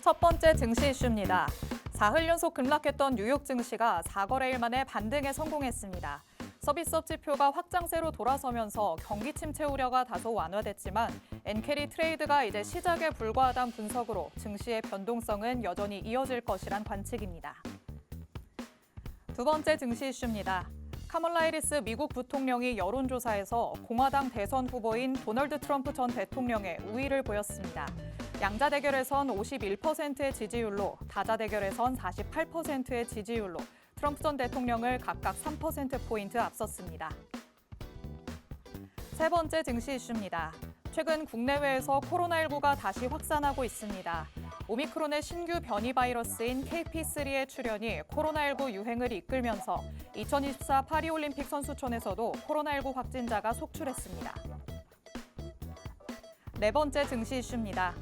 첫 번째 증시 이슈입니다. 사흘 연속 급락했던 뉴욕 증시가 4거래일 만에 반등에 성공했습니다. 서비스업 지표가 확장세로 돌아서면서 경기 침체 우려가 다소 완화됐지만 엔캐리 트레이드가 이제 시작에 불과하다는 분석으로 증시의 변동성은 여전히 이어질 것이란 관측입니다. 두 번째 증시 이슈입니다. 카멀라 해리스 미국 부통령이 여론조사에서 공화당 대선 후보인 도널드 트럼프 전 대통령의 우위를 보였습니다. 양자 대결에선 51%의 지지율로, 다자 대결에선 48%의 지지율로 트럼프 전 대통령을 각각 3%포인트 앞섰습니다. 세 번째 증시 이슈입니다. 최근 국내외에서 코로나19가 다시 확산하고 있습니다. 오미크론의 신규 변이 바이러스인 KP3의 출현이 코로나19 유행을 이끌면서 2024 파리올림픽 선수촌에서도 코로나19 확진자가 속출했습니다. 네 번째 증시 이슈입니다.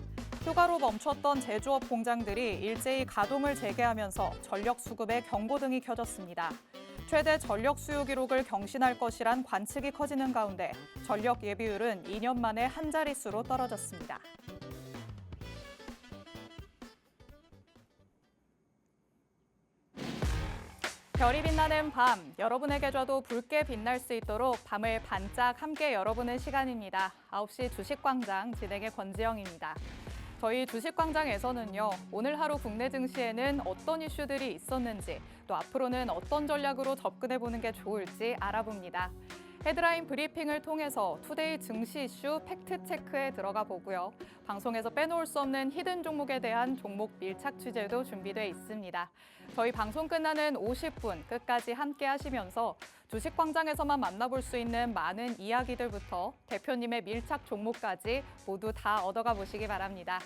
휴가로 멈췄던 제조업 공장들이 일제히 가동을 재개하면서 전력 수급에 경고등이 켜졌습니다. 최대 전력 수요 기록을 경신할 것이란 관측이 커지는 가운데 전력 예비율은 2년 만에 한 자릿수로 떨어졌습니다. 별이 빛나는 밤, 여러분의 계좌도 붉게 빛날 수 있도록 밤을 반짝 함께 열어보는 시간입니다. 9시 주식광장 진행의 권지영입니다. 저희 주식광장에서는요, 오늘 하루 국내 증시에는 어떤 이슈들이 있었는지, 또 앞으로는 어떤 전략으로 접근해보는 게 좋을지 알아봅니다. 헤드라인 브리핑을 통해서 투데이 증시 이슈 팩트체크에 들어가 보고요. 방송에서 빼놓을 수 없는 히든 종목에 대한 종목 밀착 취재도 준비돼 있습니다. 저희 방송 끝나는 50분 끝까지 함께 하시면서 주식광장에서만 만나볼 수 있는 많은 이야기들부터 대표님의 밀착 종목까지 모두 다 얻어가 보시기 바랍니다.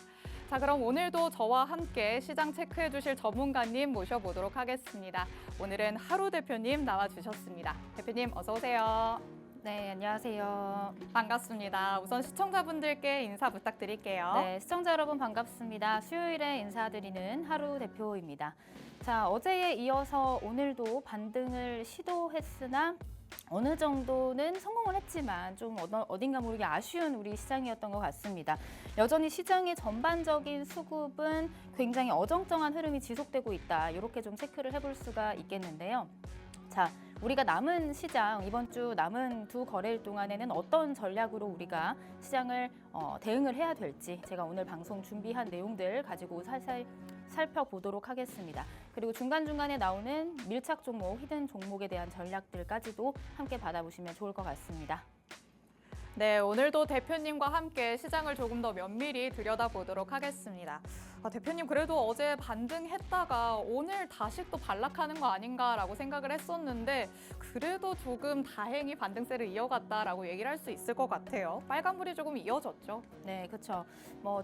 자, 그럼 오늘도 저와 함께 시장 체크해 주실 전문가님 모셔보도록 하겠습니다. 오늘은 하루 대표님 나와주셨습니다. 대표님 어서 오세요. 네, 안녕하세요. 반갑습니다. 우선 시청자분들께 인사 부탁드릴게요. 네, 시청자 여러분 반갑습니다. 수요일에 인사드리는 하루 대표입니다. 자, 어제에 이어서 오늘도 반등을 시도했으나 어느 정도는 성공을 했지만 좀 어딘가 모르게 아쉬운 우리 시장이었던 것 같습니다. 여전히 시장의 전반적인 수급은 굉장히 어정쩡한 흐름이 지속되고 있다. 이렇게 좀 체크를 해볼 수가 있겠는데요. 자, 우리가 남은 시장, 이번 주 남은 두 거래일 동안에는 어떤 전략으로 우리가 시장을 대응을 해야 될지 제가 오늘 방송 준비한 내용들 가지고 살살 살펴보도록 하겠습니다. 그리고 중간중간에 나오는 밀착 종목, 히든 종목에 대한 전략들까지도 함께 받아보시면 좋을 것 같습니다. 네, 오늘도 대표님과 함께 시장을 조금 더 면밀히 들여다보도록 하겠습니다. 대표님 그래도 어제 반등했다가 오늘 다시 또 반락하는 거 아닌가라고 생각을 했었는데 그래도 조금 다행히 반등세를 이어갔다라고 얘기를 할 수 있을 것 같아요. 빨간불이 조금 이어졌죠. 네, 그렇죠.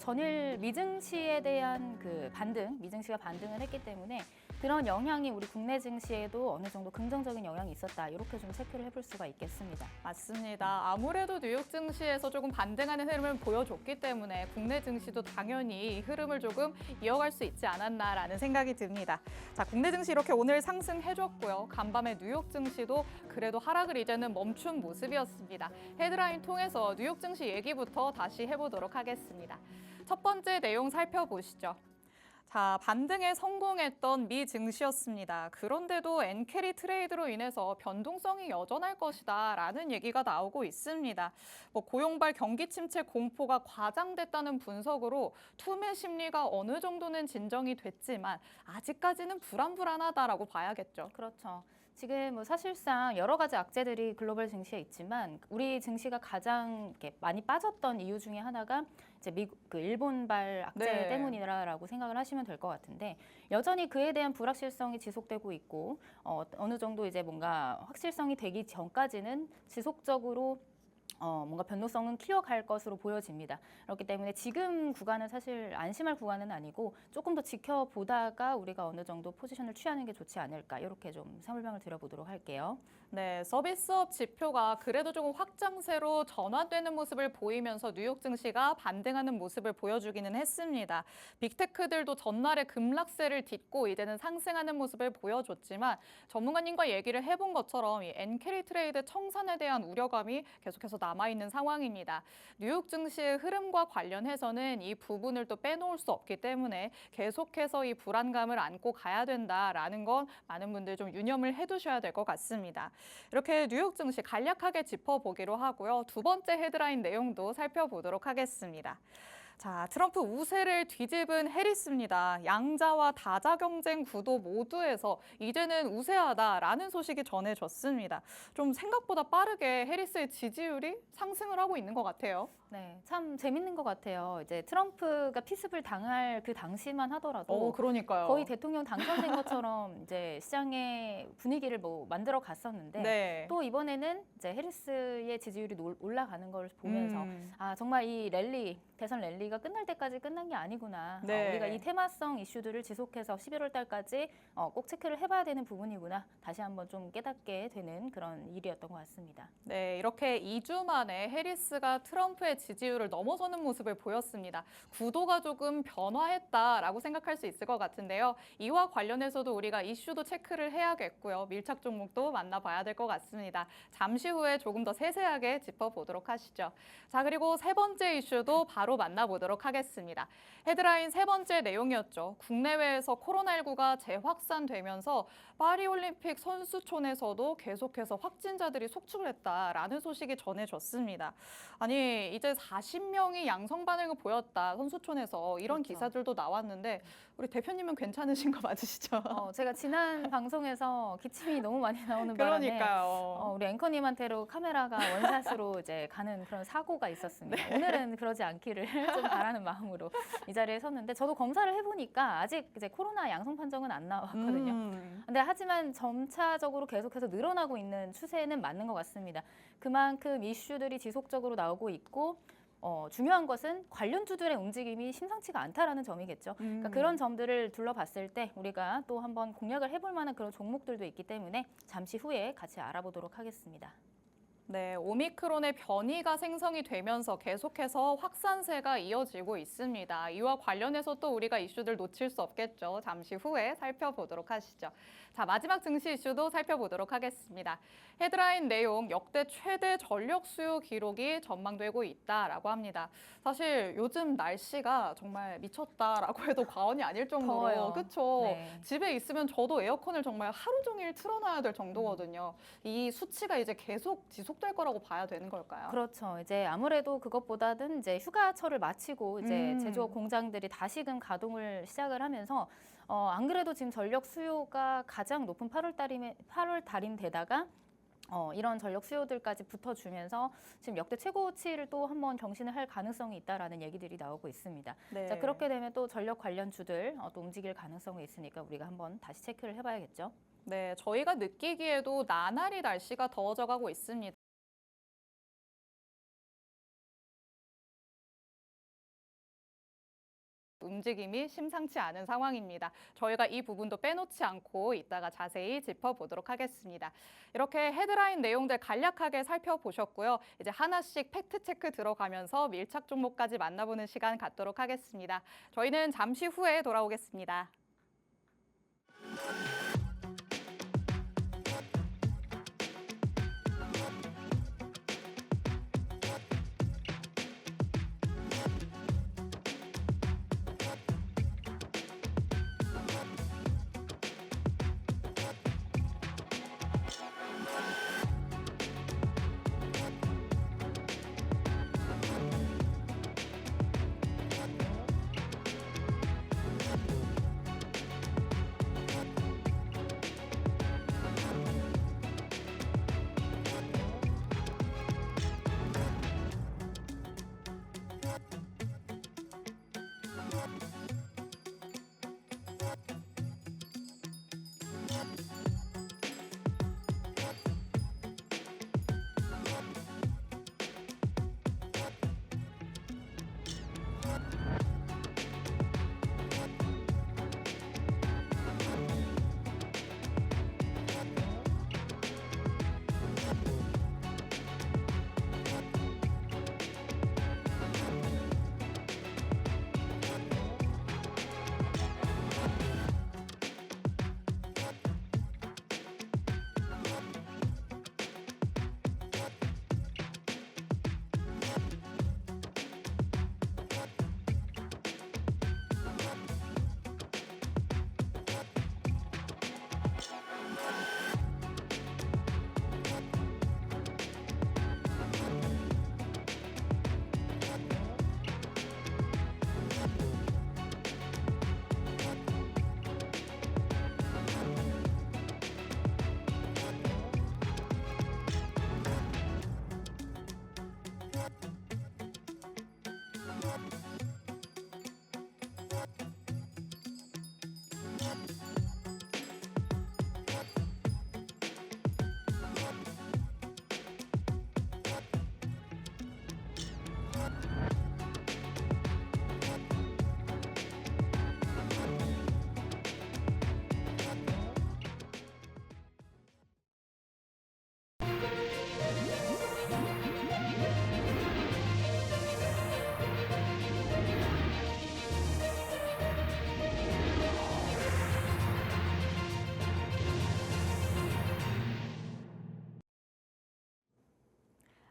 전일 미증시에 대한 그 반등, 미증시가 반등을 했기 때문에 그런 영향이 우리 국내 증시에도 어느 정도 긍정적인 영향이 있었다. 이렇게 좀 체크를 해볼 수가 있겠습니다. 맞습니다. 아무래도 뉴욕 증시에서 조금 반등하는 흐름을 보여줬기 때문에 국내 증시도 당연히 이 흐름을 조금 이어갈 수 있지 않았나라는 생각이 듭니다. 자, 국내 증시 이렇게 오늘 상승해줬고요. 간밤에 뉴욕 증시도 그래도 하락을 이제는 멈춘 모습이었습니다. 헤드라인 통해서 뉴욕 증시 얘기부터 다시 해보도록 하겠습니다. 첫 번째 내용 살펴보시죠. 자, 반등에 성공했던 미 증시였습니다. 그런데도 엔캐리 트레이드로 인해서 변동성이 여전할 것이다라는 얘기가 나오고 있습니다. 고용발 경기 침체 공포가 과장됐다는 분석으로 투매 심리가 어느 정도는 진정이 됐지만 아직까지는 불안불안하다라고 봐야겠죠. 그렇죠. 지금 사실상 여러 가지 악재들이 글로벌 증시에 있지만 우리 증시가 가장 이렇게 많이 빠졌던 이유 중에 하나가 이제 일본발 악재 때문이라고 생각을 하시면 될 것 같은데 여전히 그에 대한 불확실성이 지속되고 있고 어느 정도 이제 뭔가 확실성이 되기 전까지는 지속적으로 뭔가 변동성은 키워갈 것으로 보여집니다. 그렇기 때문에 지금 구간은 사실 안심할 구간은 아니고 조금 더 지켜보다가 우리가 어느 정도 포지션을 취하는 게 좋지 않을까 이렇게 좀 설명을 드려보도록 할게요. 네, 서비스업 지표가 그래도 조금 확장세로 전환되는 모습을 보이면서 뉴욕 증시가 반등하는 모습을 보여주기는 했습니다. 빅테크들도 전날에 급락세를 딛고 이제는 상승하는 모습을 보여줬지만 전문가님과 얘기를 해본 것처럼 이 엔캐리 트레이드 청산에 대한 우려감이 계속해서 남아있는 상황입니다. 뉴욕 증시의 흐름과 관련해서는 이 부분을 또 빼놓을 수 없기 때문에 계속해서 이 불안감을 안고 가야 된다라는 건 많은 분들 좀 유념을 해두셔야 될 것 같습니다. 이렇게 뉴욕 증시 간략하게 짚어보기로 하고요. 두 번째 헤드라인 내용도 살펴보도록 하겠습니다. 자, 트럼프 우세를 뒤집은 해리스입니다. 양자와 다자 경쟁 구도 모두에서 이제는 우세하다라는 소식이 전해졌습니다. 좀 생각보다 빠르게 해리스의 지지율이 상승을 하고 있는 것 같아요. 네, 참 재밌는 것 같아요. 이제 트럼프가 피습을 당할 그 당시만 하더라도 그러니까요. 거의 대통령 당선된 것처럼 이제 시장의 분위기를 뭐 만들어 갔었는데 네. 또 이번에는 이제 해리스의 지지율이 올라가는 걸 보면서 음. 아 정말 이 랠리 대선 랠리가 끝날 때까지 끝난 게 아니구나. 네. 우리가 이 테마성 이슈들을 지속해서 11월 달까지 꼭 체크를 해봐야 되는 부분이구나. 다시 한번 좀 깨닫게 되는 그런 일이었던 것 같습니다. 네, 이렇게 2주 만에 해리스가 트럼프의 지지율을 넘어서는 모습을 보였습니다. 구도가 조금 변화했다라고 생각할 수 있을 것 같은데요. 이와 관련해서도 우리가 이슈도 체크를 해야겠고요. 밀착 종목도 만나봐야 될 것 같습니다. 잠시 후에 조금 더 세세하게 짚어보도록 하시죠. 자, 그리고 세 번째 이슈도 바로 만나보도록 하겠습니다. 헤드라인 세 번째 내용이었죠. 국내외에서 코로나19가 재확산되면서 파리올림픽 선수촌에서도 계속해서 확진자들이 속출을 했다라는 소식이 전해졌습니다. 아니, 이제 40명이 양성 반응을 보였다, 선수촌에서 이런 그렇죠. 기사들도 나왔는데 우리 대표님은 괜찮으신 거 맞으시죠? 제가 지난 방송에서 기침이 너무 많이 나오는 바람에 그러니까요. 우리 앵커님한테로 카메라가 원샷으로 이제 가는 그런 사고가 있었습니다. 오늘은 그러지 않기를 좀 바라는 마음으로 이 자리에 섰는데 저도 검사를 해보니까 아직 이제 코로나 양성 판정은 안 나왔거든요. 근데 하지만 점차적으로 계속해서 늘어나고 있는 추세는 맞는 것 같습니다. 그만큼 이슈들이 지속적으로 나오고 있고 중요한 것은 관련주들의 움직임이 심상치가 않다라는 점이겠죠. 그러니까 그런 점들을 둘러봤을 때 우리가 또 한번 공략을 해볼 만한 그런 종목들도 있기 때문에 잠시 후에 같이 알아보도록 하겠습니다. 네, 오미크론의 변이가 생성이 되면서 계속해서 확산세가 이어지고 있습니다. 이와 관련해서 또 우리가 이슈들 놓칠 수 없겠죠. 잠시 후에 살펴보도록 하시죠. 자, 마지막 증시 이슈도 살펴보도록 하겠습니다. 헤드라인 내용, 역대 최대 전력 수요 기록이 전망되고 있다라고 합니다. 사실 요즘 날씨가 정말 미쳤다라고 해도 과언이 아닐 정도로 더워요. 그렇죠. 네. 집에 있으면 저도 에어컨을 정말 하루 종일 틀어놔야 될 정도거든요. 이 수치가 이제 계속 지속될 거라고 봐야 되는 걸까요? 그렇죠. 이제 아무래도 그것보다는 이제 휴가철을 마치고 이제 제조업 공장들이 다시금 가동을 시작을 하면서 안 그래도 지금 전력 수요가 가장 높은 8월 달인데다가 이런 전력 수요들까지 붙어주면서 지금 역대 최고치를 또 한번 경신을 할 가능성이 있다라는 얘기들이 나오고 있습니다. 네. 자, 그렇게 되면 또 전력 관련주들 또 움직일 가능성이 있으니까 우리가 한번 다시 체크를 해봐야겠죠. 네, 저희가 느끼기에도 나날이 날씨가 더워져 가고 있습니다. 움직임이 심상치 않은 상황입니다. 저희가 이 부분도 빼놓지 않고 이따가 자세히 짚어보도록 하겠습니다. 이렇게 헤드라인 내용들 간략하게 살펴보셨고요. 이제 하나씩 팩트체크 들어가면서 밀착 종목까지 만나보는 시간 갖도록 하겠습니다. 저희는 잠시 후에 돌아오겠습니다.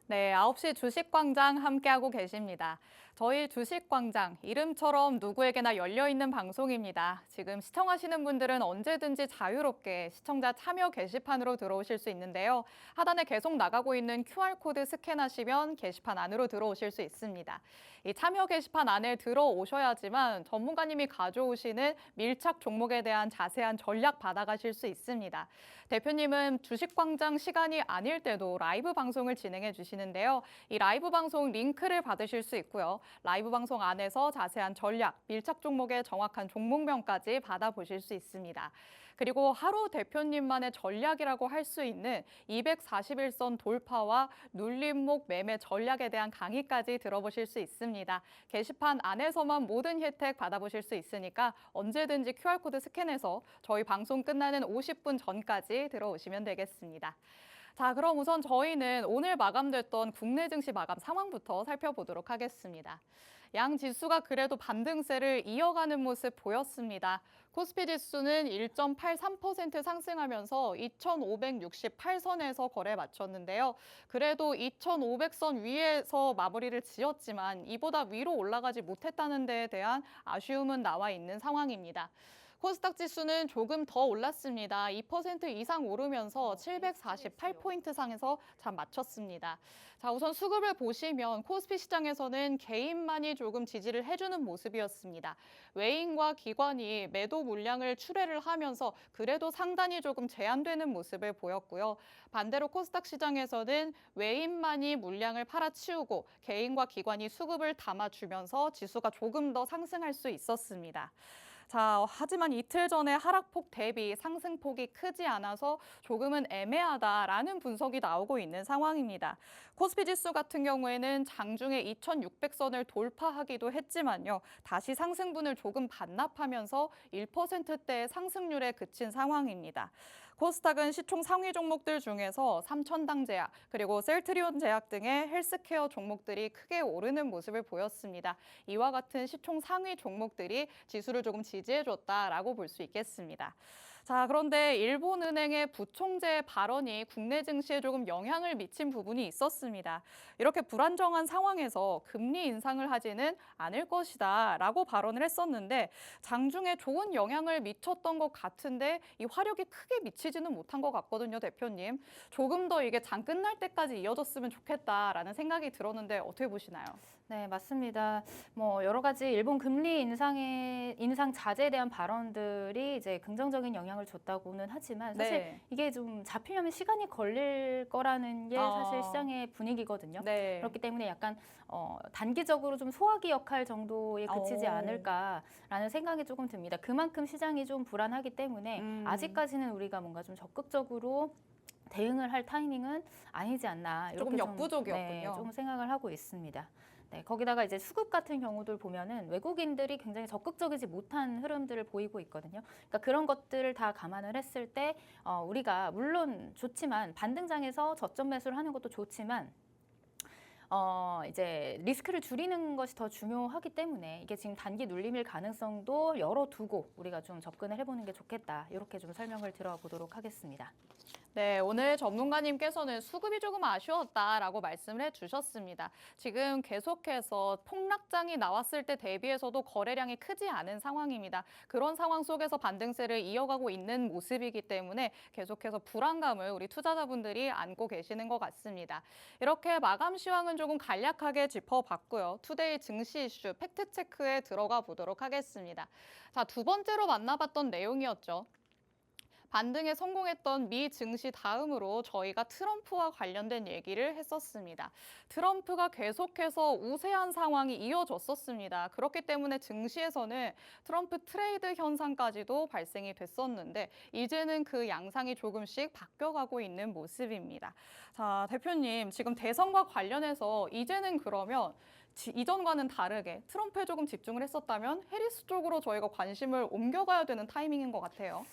네, 9시 주식광장 함께하고 계십니다. 저희 주식광장, 이름처럼 누구에게나 열려있는 방송입니다. 지금 시청하시는 분들은 언제든지 자유롭게 시청자 참여 게시판으로 들어오실 수 있는데요. 하단에 계속 나가고 있는 QR코드 스캔하시면 게시판 안으로 들어오실 수 있습니다. 이 참여 게시판 안에 들어오셔야지만 전문가님이 가져오시는 밀착 종목에 대한 자세한 전략 받아가실 수 있습니다. 대표님은 주식광장 시간이 아닐 때도 라이브 방송을 진행해 주시는데요. 이 라이브 방송 링크를 받으실 수 있고요. 라이브 방송 안에서 자세한 전략, 밀착 종목의 정확한 종목명까지 받아보실 수 있습니다. 그리고 하루 대표님만의 전략이라고 할 수 있는 241선 돌파와 눌림목 매매 전략에 대한 강의까지 들어보실 수 있습니다. 게시판 안에서만 모든 혜택 받아보실 수 있으니까 언제든지 QR코드 스캔해서 저희 방송 끝나는 50분 전까지 들어오시면 되겠습니다. 자, 그럼 우선 저희는 오늘 마감됐던 국내 증시 마감 상황부터 살펴보도록 하겠습니다. 양 지수가 그래도 반등세를 이어가는 모습 보였습니다. 코스피 지수는 1.83% 상승하면서 2,568선에서 거래 마쳤는데요. 그래도 2,500선 위에서 마무리를 지었지만 이보다 위로 올라가지 못했다는 데에 대한 아쉬움은 나와 있는 상황입니다. 코스닥 지수는 조금 더 올랐습니다. 2% 이상 오르면서 748포인트 상에서 잠 맞췄습니다. 자, 우선 수급을 보시면 코스피 시장에서는 개인만이 조금 지지를 해주는 모습이었습니다. 외인과 기관이 매도 물량을 출회를 하면서 그래도 상단이 조금 제한되는 모습을 보였고요. 반대로 코스닥 시장에서는 외인만이 물량을 팔아치우고 개인과 기관이 수급을 담아주면서 지수가 조금 더 상승할 수 있었습니다. 자, 하지만 이틀 전에 하락폭 대비 상승폭이 크지 않아서 조금은 애매하다라는 분석이 나오고 있는 상황입니다. 코스피 지수 같은 경우에는 장중에 2,600선을 돌파하기도 했지만요. 다시 상승분을 조금 반납하면서 1%대의 상승률에 그친 상황입니다. 코스닥은 시총 상위 종목들 중에서 삼천당 제약, 그리고 셀트리온 제약 등의 헬스케어 종목들이 크게 오르는 모습을 보였습니다. 이와 같은 시총 상위 종목들이 지수를 조금 지지해줬다라고 볼 수 있겠습니다. 자, 그런데 일본은행의 부총재 발언이 국내 증시에 조금 영향을 미친 부분이 있었습니다. 이렇게 불안정한 상황에서 금리 인상을 하지는 않을 것이다 라고 발언을 했었는데 장중에 좋은 영향을 미쳤던 것 같은데 이 화력이 크게 미치지는 못한 것 같거든요, 대표님. 조금 더 이게 장 끝날 때까지 이어졌으면 좋겠다라는 생각이 들었는데 어떻게 보시나요? 네, 맞습니다. 뭐 여러 가지 일본 금리 인상 자제에 대한 발언들이 이제 긍정적인 영향을 줬다고는 하지만 사실 네. 이게 좀 잡히려면 시간이 걸릴 거라는 게 사실 시장의 분위기거든요. 네. 그렇기 때문에 약간 단기적으로 좀 소화기 역할 정도에 그치지 않을까라는 생각이 조금 듭니다. 그만큼 시장이 좀 불안하기 때문에 아직까지는 우리가 뭔가 좀 적극적으로 대응을 할 타이밍은 아니지 않나 이렇게 조금 역부족이었군요. 네, 좀 생각을 하고 있습니다. 네, 거기다가 이제 수급 같은 경우들 보면은 외국인들이 굉장히 적극적이지 못한 흐름들을 보이고 있거든요. 그러니까 그런 것들을 다 감안을 했을 때 우리가 물론 좋지만 반등장에서 저점 매수를 하는 것도 좋지만 이제 리스크를 줄이는 것이 더 중요하기 때문에 이게 지금 단기 눌림일 가능성도 열어두고 우리가 좀 접근을 해보는 게 좋겠다. 이렇게 좀 설명을 들어보도록 하겠습니다. 네, 오늘 전문가님께서는 수급이 조금 아쉬웠다라고 말씀을 해주셨습니다. 지금 계속해서 폭락장이 나왔을 때 대비해서도 거래량이 크지 않은 상황입니다. 그런 상황 속에서 반등세를 이어가고 있는 모습이기 때문에 계속해서 불안감을 우리 투자자분들이 안고 계시는 것 같습니다. 이렇게 마감 시황은 조금 간략하게 짚어봤고요. 투데이 증시 이슈 팩트체크에 들어가 보도록 하겠습니다. 자, 두 번째로 만나봤던 내용이었죠. 반등에 성공했던 미 증시 다음으로 저희가 트럼프와 관련된 얘기를 했었습니다. 트럼프가 계속해서 우세한 상황이 이어졌었습니다. 그렇기 때문에 증시에서는 트럼프 트레이드 현상까지도 발생이 됐었는데 이제는 그 양상이 조금씩 바뀌어가고 있는 모습입니다. 자, 대표님, 지금 대선과 관련해서 이제는 그러면 이전과는 다르게 트럼프에 조금 집중을 했었다면 해리스 쪽으로 저희가 관심을 옮겨가야 되는 타이밍인 것 같아요.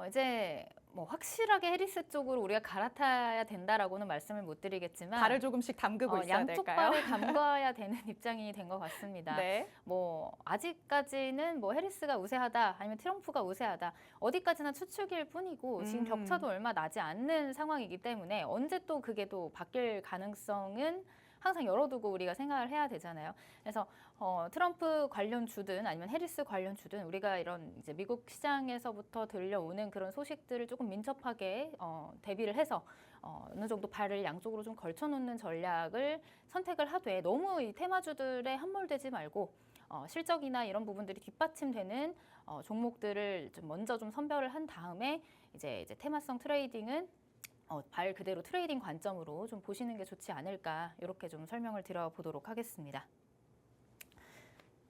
이제 뭐 확실하게 해리스 쪽으로 우리가 갈아타야 된다라고는 말씀을 못 드리겠지만 발을 조금씩 담그고 있어야 양쪽 될까요? 발을 담가야 되는 입장이 된 것 같습니다. 네. 뭐 아직까지는 뭐 해리스가 우세하다 아니면 트럼프가 우세하다 어디까지나 추측일 뿐이고 지금 격차도 얼마 나지 않는 상황이기 때문에 언제 또 그게 또 바뀔 가능성은 항상 열어두고 우리가 생각을 해야 되잖아요. 그래서 트럼프 관련 주든 아니면 해리스 관련 주든 우리가 이런 이제 미국 시장에서부터 들려오는 그런 소식들을 조금 민첩하게 대비를 해서 어느 정도 발을 양쪽으로 좀 걸쳐놓는 전략을 선택을 하되 너무 이 테마주들에 함몰되지 말고 실적이나 이런 부분들이 뒷받침되는 종목들을 좀 먼저 좀 선별을 한 다음에 이제 테마성 트레이딩은 발 그대로 트레이딩 관점으로 좀 보시는 게 좋지 않을까 이렇게 좀 설명을 드려보도록 하겠습니다.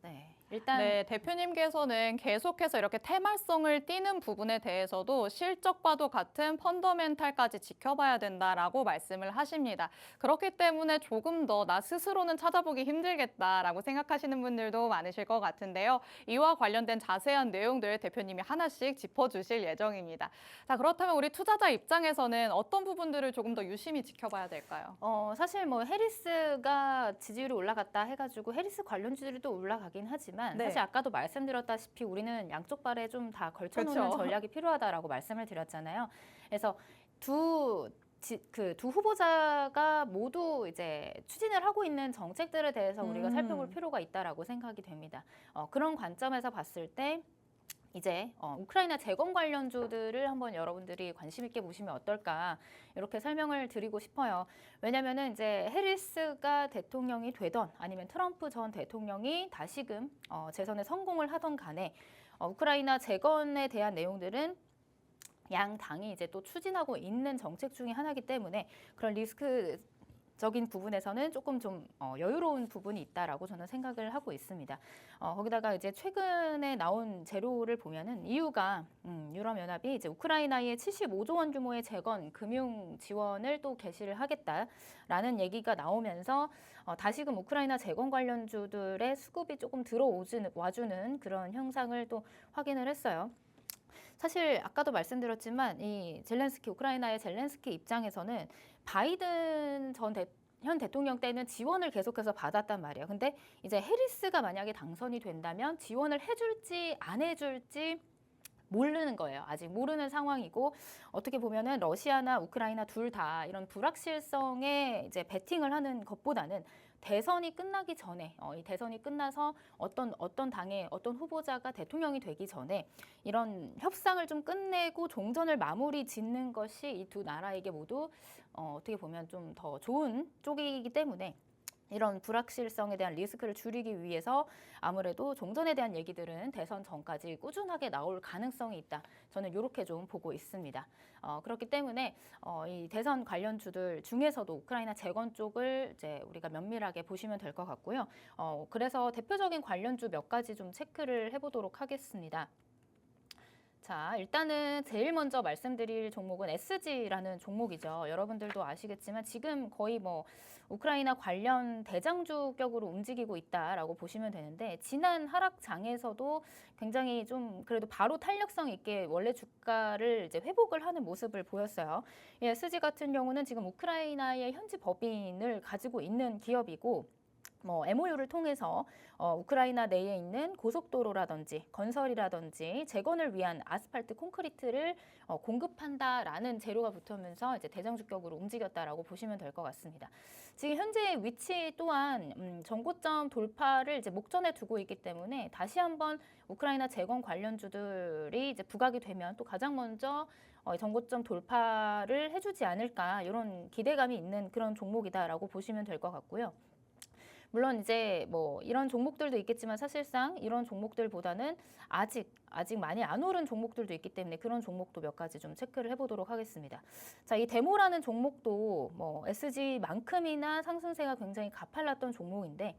네, 일단 네, 대표님께서는 계속해서 이렇게 테마성을 띠는 부분에 대해서도 실적과도 같은 펀더멘탈까지 지켜봐야 된다라고 말씀을 하십니다. 그렇기 때문에 조금 더 나 스스로는 찾아보기 힘들겠다라고 생각하시는 분들도 많으실 것 같은데요. 이와 관련된 자세한 내용들 대표님이 하나씩 짚어주실 예정입니다. 자, 그렇다면 우리 투자자 입장에서는 어떤 부분들을 조금 더 유심히 지켜봐야 될까요? 사실 뭐 해리스가 지지율이 올라갔다 해가지고 해리스 관련주들이 또 올라가긴 하지만 네. 사실 아까도 말씀드렸다시피 우리는 양쪽 발에 좀 다 걸쳐놓는 그렇죠. 전략이 필요하다라고 말씀을 드렸잖아요. 그래서 두 후보자가 모두 이제 추진을 하고 있는 정책들에 대해서 우리가 살펴볼 필요가 있다라고 생각이 됩니다. 그런 관점에서 봤을 때 이제 우크라이나 재건 관련주들을 한번 여러분들이 관심 있게 보시면 어떨까 이렇게 설명을 드리고 싶어요. 왜냐하면은 이제 해리스가 대통령이 되던 아니면 트럼프 전 대통령이 다시금 재선에 성공을 하던 간에 우크라이나 재건에 대한 내용들은 양 당이 이제 또 추진하고 있는 정책 중에 하나이기 때문에 그런 리스크적인 부분에서는 조금 좀 여유로운 부분이 있다라고 저는 생각을 하고 있습니다. 거기다가 이제 최근에 나온 재료를 보면은 이유가 유럽연합이 이제 우크라이나에 75조 원 규모의 재건 금융 지원을 또 개시를 하겠다라는 얘기가 나오면서 다시금 우크라이나 재건 관련주들의 수급이 조금 와주는 그런 현상을 또 확인을 했어요. 사실 아까도 말씀드렸지만 이 우크라이나의 젤렌스키 입장에서는 바이든 현 대통령 때는 지원을 계속해서 받았단 말이에요. 근데 이제 해리스가 만약에 당선이 된다면 지원을 해줄지 안 해줄지 모르는 거예요. 아직 모르는 상황이고 어떻게 보면은 러시아나 우크라이나 둘 다 이런 불확실성에 이제 베팅을 하는 것보다는 대선이 끝나기 전에 이 대선이 끝나서 어떤 당의 어떤 후보자가 대통령이 되기 전에 이런 협상을 좀 끝내고 종전을 마무리 짓는 것이 이 두 나라에게 모두 어떻게 보면 좀 더 좋은 쪽이기 때문에 이런 불확실성에 대한 리스크를 줄이기 위해서 아무래도 종전에 대한 얘기들은 대선 전까지 꾸준하게 나올 가능성이 있다. 저는 이렇게 좀 보고 있습니다. 그렇기 때문에 이 대선 관련주들 중에서도 우크라이나 재건 쪽을 이제 우리가 면밀하게 보시면 될 것 같고요. 그래서 대표적인 관련주 몇 가지 좀 체크를 해보도록 하겠습니다. 자, 일단은 제일 먼저 말씀드릴 종목은 SG라는 종목이죠. 여러분들도 아시겠지만 지금 거의 뭐 우크라이나 관련 대장주격으로 움직이고 있다라고 보시면 되는데 지난 하락장에서도 굉장히 좀 그래도 바로 탄력성 있게 원래 주가를 이제 회복을 하는 모습을 보였어요. 이 SG 같은 경우는 지금 우크라이나의 현지 법인을 가지고 있는 기업이고 뭐 MOU를 통해서 우크라이나 내에 있는 고속도로라든지 건설이라든지 재건을 위한 아스팔트 콘크리트를 공급한다라는 재료가 붙으면서 이제 대장주격으로 움직였다라고 보시면 될 것 같습니다. 지금 현재 위치 또한 전고점 돌파를 이제 목전에 두고 있기 때문에 다시 한번 우크라이나 재건 관련주들이 이제 부각이 되면 또 가장 먼저 전고점 돌파를 해주지 않을까 이런 기대감이 있는 그런 종목이다라고 보시면 될 것 같고요. 물론 이제 뭐 이런 종목들도 있겠지만 사실상 이런 종목들보다는 아직 많이 안 오른 종목들도 있기 때문에 그런 종목도 몇 가지 좀 체크를 해보도록 하겠습니다. 자, 이 데모라는 종목도 뭐 SG만큼이나 상승세가 굉장히 가팔랐던 종목인데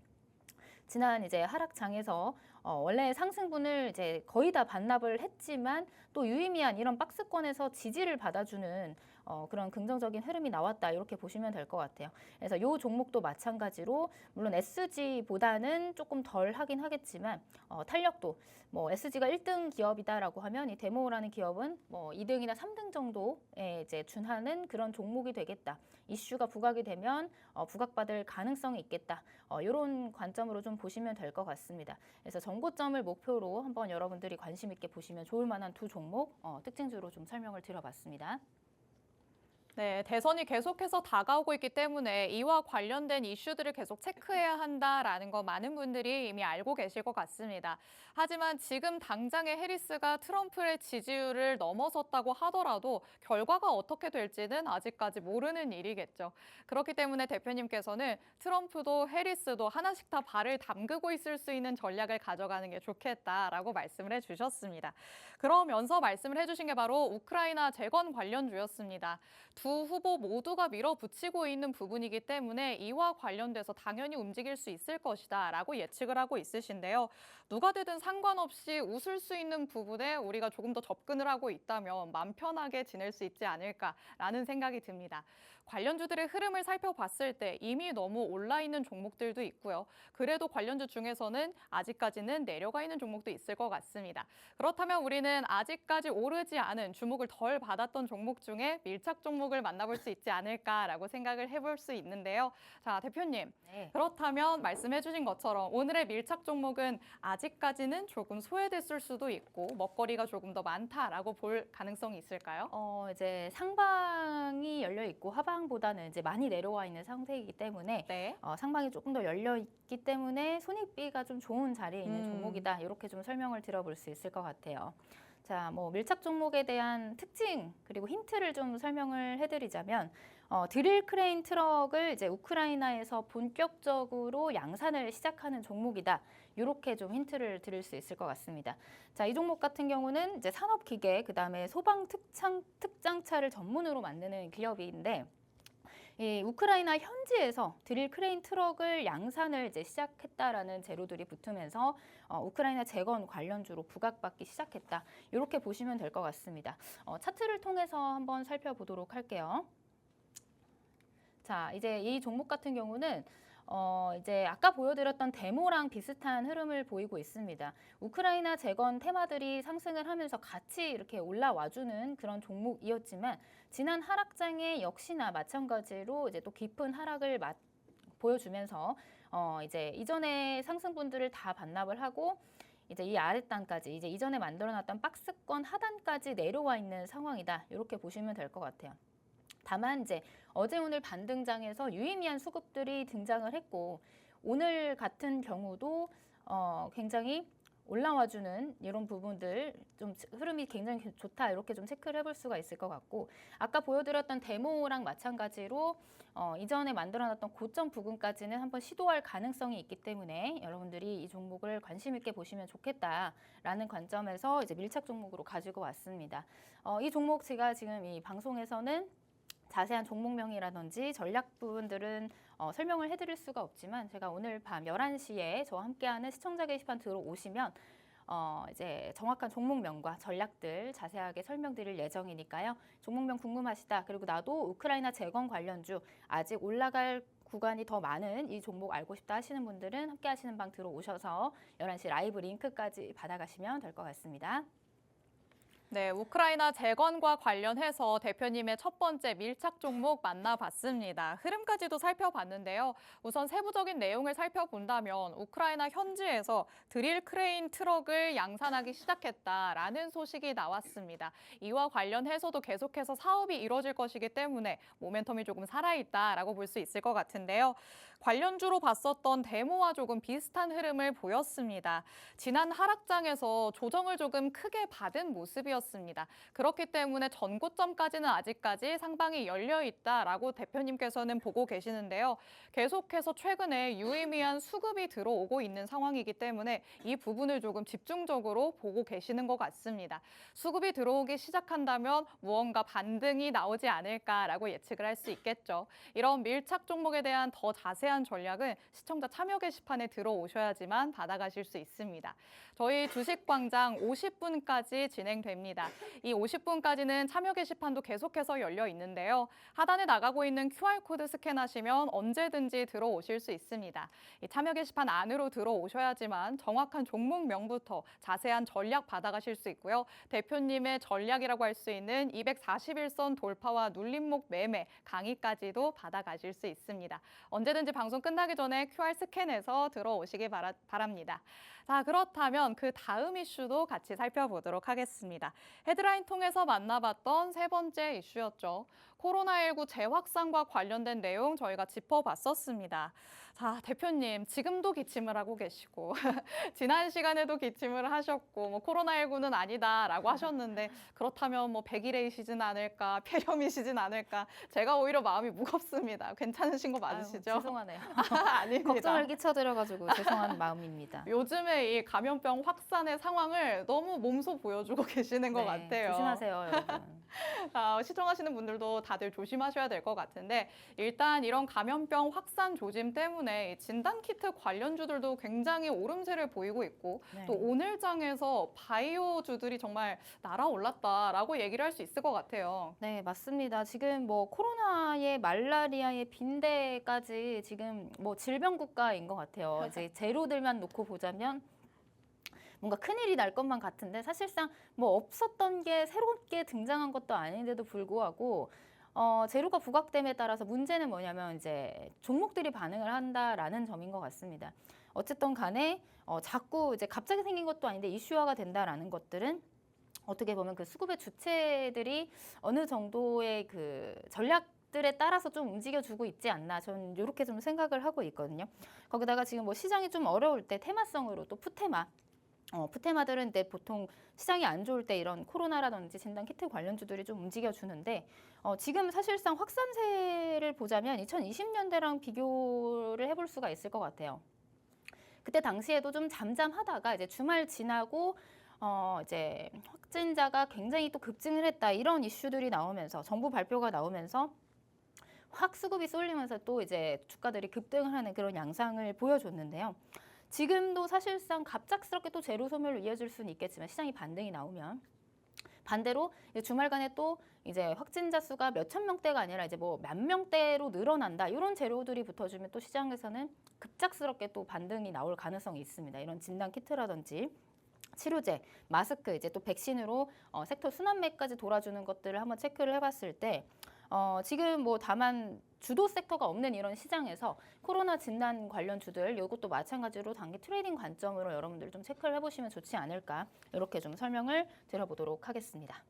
지난 이제 하락장에서 원래 상승분을 이제 거의 다 반납을 했지만 또 유의미한 이런 박스권에서 지지를 받아주는 그런 긍정적인 흐름이 나왔다 이렇게 보시면 될 것 같아요. 그래서 이 종목도 마찬가지로 물론 SG보다는 조금 덜 하긴 하겠지만 탄력도 뭐 SG가 1등 기업이다라고 하면 이 데모라는 기업은 뭐 2등이나 3등 정도에 이제 준하는 그런 종목이 되겠다. 이슈가 부각이 되면 부각받을 가능성이 있겠다. 이런 관점으로 좀 보시면 될 것 같습니다. 그래서 정고점을 목표로 한번 여러분들이 관심 있게 보시면 좋을 만한 두 종목 특징주로 좀 설명을 드려봤습니다. 네, 대선이 계속해서 다가오고 있기 때문에 이와 관련된 이슈들을 계속 체크해야 한다라는 거 많은 분들이 이미 알고 계실 것 같습니다. 하지만 지금 당장의 해리스가 트럼프의 지지율을 넘어섰다고 하더라도 결과가 어떻게 될지는 아직까지 모르는 일이겠죠. 그렇기 때문에 대표님께서는 트럼프도 해리스도 하나씩 다 발을 담그고 있을 수 있는 전략을 가져가는 게 좋겠다라고 말씀을 해주셨습니다. 그러면서 말씀을 해주신 게 바로 우크라이나 재건 관련주였습니다. 두 후보 모두가 밀어붙이고 있는 부분이기 때문에 이와 관련돼서 당연히 움직일 수 있을 것이다 라고 예측을 하고 있으신데요. 누가 되든 상관없이 웃을 수 있는 부분에 우리가 조금 더 접근을 하고 있다면 마음 편하게 지낼 수 있지 않을까라는 생각이 듭니다. 관련주들의 흐름을 살펴봤을 때 이미 너무 올라 있는 종목들도 있고요. 그래도 관련주 중에서는 아직까지는 내려가 있는 종목도 있을 것 같습니다. 그렇다면 우리는 아직까지 오르지 않은 주목을 덜 받았던 종목 중에 밀착 종목을 만나볼 수 있지 않을까라고 생각을 해볼 수 있는데요. 자, 대표님. 네. 그렇다면 말씀해 주신 것처럼 오늘의 밀착 종목은 아직까지는 조금 소외됐을 수도 있고 먹거리가 조금 더 많다라고 볼 가능성이 있을까요? 이제 상방이 열려 있고 하방보다는 이제 많이 내려와 있는 상태이기 때문에 네. 상방이 조금 더 열려 있기 때문에 손익비가 좀 좋은 자리에 있는 종목이다. 이렇게 좀 설명을 드려볼 수 있을 것 같아요. 자, 뭐 밀착 종목에 대한 특징 그리고 힌트를 좀 설명을 해드리자면 드릴 크레인 트럭을 이제 우크라이나에서 본격적으로 양산을 시작하는 종목이다. 이렇게 좀 힌트를 드릴 수 있을 것 같습니다. 자, 이 종목 같은 경우는 이제 산업기계 그다음에 소방 특장차를 전문으로 만드는 기업인데. 이 우크라이나 현지에서 드릴 크레인 트럭을 양산을 이제 시작했다라는 재료들이 붙으면서 우크라이나 재건 관련주로 부각받기 시작했다. 이렇게 보시면 될 것 같습니다. 차트를 통해서 한번 살펴보도록 할게요. 자, 이제 이 종목 같은 경우는 이제 아까 보여드렸던 데모랑 비슷한 흐름을 보이고 있습니다. 우크라이나 재건 테마들이 상승을 하면서 같이 이렇게 올라와주는 그런 종목이었지만 지난 하락장에 역시나 마찬가지로 이제 또 깊은 하락을 보여주면서 이제 이전에 상승분들을 다 반납을 하고 이제 이 아랫단까지 이제 이전에 만들어놨던 박스권 하단까지 내려와 있는 상황이다. 이렇게 보시면 될 것 같아요. 다만 이제 어제 오늘 반등장에서 유의미한 수급들이 등장을 했고 오늘 같은 경우도 굉장히 올라와주는 이런 부분들 좀 흐름이 굉장히 좋다 이렇게 좀 체크를 해볼 수가 있을 것 같고 아까 보여드렸던 데모랑 마찬가지로 이전에 만들어놨던 고점 부근까지는 한번 시도할 가능성이 있기 때문에 여러분들이 이 종목을 관심 있게 보시면 좋겠다라는 관점에서 이제 밀착 종목으로 가지고 왔습니다. 이 종목 제가 지금 이 방송에서는 자세한 종목명이라든지 전략 부분들은 설명을 해드릴 수가 없지만 제가 오늘 밤 11시에 저와 함께하는 시청자 게시판 들어오시면 이제 정확한 종목명과 전략들 자세하게 설명드릴 예정이니까요. 종목명 궁금하시다. 그리고 나도 우크라이나 재건 관련주 아직 올라갈 구간이 더 많은 이 종목 알고 싶다 하시는 분들은 함께 하시는 방 들어오셔서 11시 라이브 링크까지 받아가시면 될 것 같습니다. 네, 우크라이나 재건과 관련해서 대표님의 첫 번째 밀착 종목 만나봤습니다. 흐름까지도 살펴봤는데요. 우선 세부적인 내용을 살펴본다면 우크라이나 현지에서 드릴 크레인 트럭을 양산하기 시작했다라는 소식이 나왔습니다. 이와 관련해서도 계속해서 사업이 이루어질 것이기 때문에 모멘텀이 조금 살아있다라고 볼 수 있을 것 같은데요. 관련주로 봤었던 데모와 조금 비슷한 흐름을 보였습니다. 지난 하락장에서 조정을 조금 크게 받은 모습이었습니다. 보였습니다. 그렇기 때문에 전고점까지는 아직까지 상방이 열려 있다라고 대표님께서는 보고 계시는데요. 계속해서 최근에 유의미한 수급이 들어오고 있는 상황이기 때문에 이 부분을 조금 집중적으로 보고 계시는 것 같습니다. 수급이 들어오기 시작한다면 무언가 반등이 나오지 않을까라고 예측을 할 수 있겠죠. 이런 밀착 종목에 대한 더 자세한 전략은 시청자 참여 게시판에 들어오셔야지만 받아가실 수 있습니다. 저희 주식광장 50분까지 진행됩니다. 이 50분까지는 참여 게시판도 계속해서 열려 있는데요. 하단에 나가고 있는 QR코드 스캔하시면 언제든지 들어오실 수 있습니다. 이 참여 게시판 안으로 들어오셔야지만 정확한 종목명부터 자세한 전략 받아가실 수 있고요. 대표님의 전략이라고 할 수 있는 241선 돌파와 눌림목 매매 강의까지도 받아가실 수 있습니다. 언제든지 방송 끝나기 전에 QR 스캔해서 들어오시기 바랍니다. 자, 그렇다면 그 다음 이슈도 같이 살펴보도록 하겠습니다. 헤드라인 통해서 만나봤던 세 번째 이슈였죠. 코로나19 재확산과 관련된 내용 저희가 짚어봤었습니다. 자, 대표님 지금도 기침을 하고 계시고 지난 시간에도 기침을 하셨고 코로나19는 아니다라고 하셨는데 그렇다면 100일이시진 않을까, 폐렴이시진 않을까 제가 오히려 마음이 무겁습니다. 괜찮으신 거 맞으시죠? 아유, 죄송하네요. 아닙니다. 걱정을 끼쳐드려가지고 죄송한 마음입니다. 요즘에 이 감염병 확산의 상황을 너무 몸소 보여주고 계시는 것 같아요. 조심하세요, 여러분. 시청하시는 분들도 다들 조심하셔야 될 것 같은데 일단 이런 감염병 확산 조짐 때문에 진단키트 관련주들도 굉장히 오름세를 보이고 있고 네. 또 오늘 장에서 바이오주들이 정말 날아올랐다라고 얘기를 할 수 있을 것 같아요. 네, 맞습니다. 지금 코로나에 말라리아에 빈대까지 지금 질병 국가인 것 같아요. 이제 재료들만 놓고 보자면 뭔가 큰일이 날 것만 같은데 사실상 없었던 게 새롭게 등장한 것도 아닌데도 불구하고 재료가 부각됨에 따라서 문제는 뭐냐면 이제 종목들이 반응을 한다라는 점인 것 같습니다. 어쨌든 간에 자꾸 이제 갑자기 생긴 것도 아닌데 이슈화가 된다라는 것들은 어떻게 보면 그 수급의 주체들이 어느 정도의 그 전략들에 따라서 좀 움직여주고 있지 않나 저는 이렇게 좀 생각을 하고 있거든요. 거기다가 지금 시장이 좀 어려울 때 테마성으로 또 푸테마 푸테마들은 이제 보통 시장이 안 좋을 때 이런 코로나라든지 진단키트 관련주들이 좀 움직여주는데 지금 사실상 확산세를 보자면 2020년대랑 비교를 해볼 수가 있을 것 같아요. 그때 당시에도 좀 잠잠하다가 이제 주말 지나고 이제 확진자가 굉장히 또 급증을 했다 이런 이슈들이 나오면서 정부 발표가 나오면서 확 수급이 쏠리면서 또 이제 주가들이 급등을 하는 그런 양상을 보여줬는데요. 지금도 사실상 갑작스럽게 또 재료 소멸로 이어질 수는 있겠지만 시장이 반등이 나오면 반대로 주말간에 또 이제 확진자 수가 몇천 명대가 아니라 이제 몇 명대로 늘어난다 이런 재료들이 붙어주면 또 시장에서는 급작스럽게 또 반등이 나올 가능성이 있습니다. 이런 진단 키트라든지 치료제, 마스크 이제 또 백신으로 섹터 순환매까지 돌아주는 것들을 한번 체크를 해봤을 때 지금 다만 주도 섹터가 없는 이런 시장에서 코로나 진단 관련 주들 이것도 마찬가지로 단기 트레이딩 관점으로 여러분들 좀 체크를 해보시면 좋지 않을까 이렇게 좀 설명을 드려보도록 하겠습니다.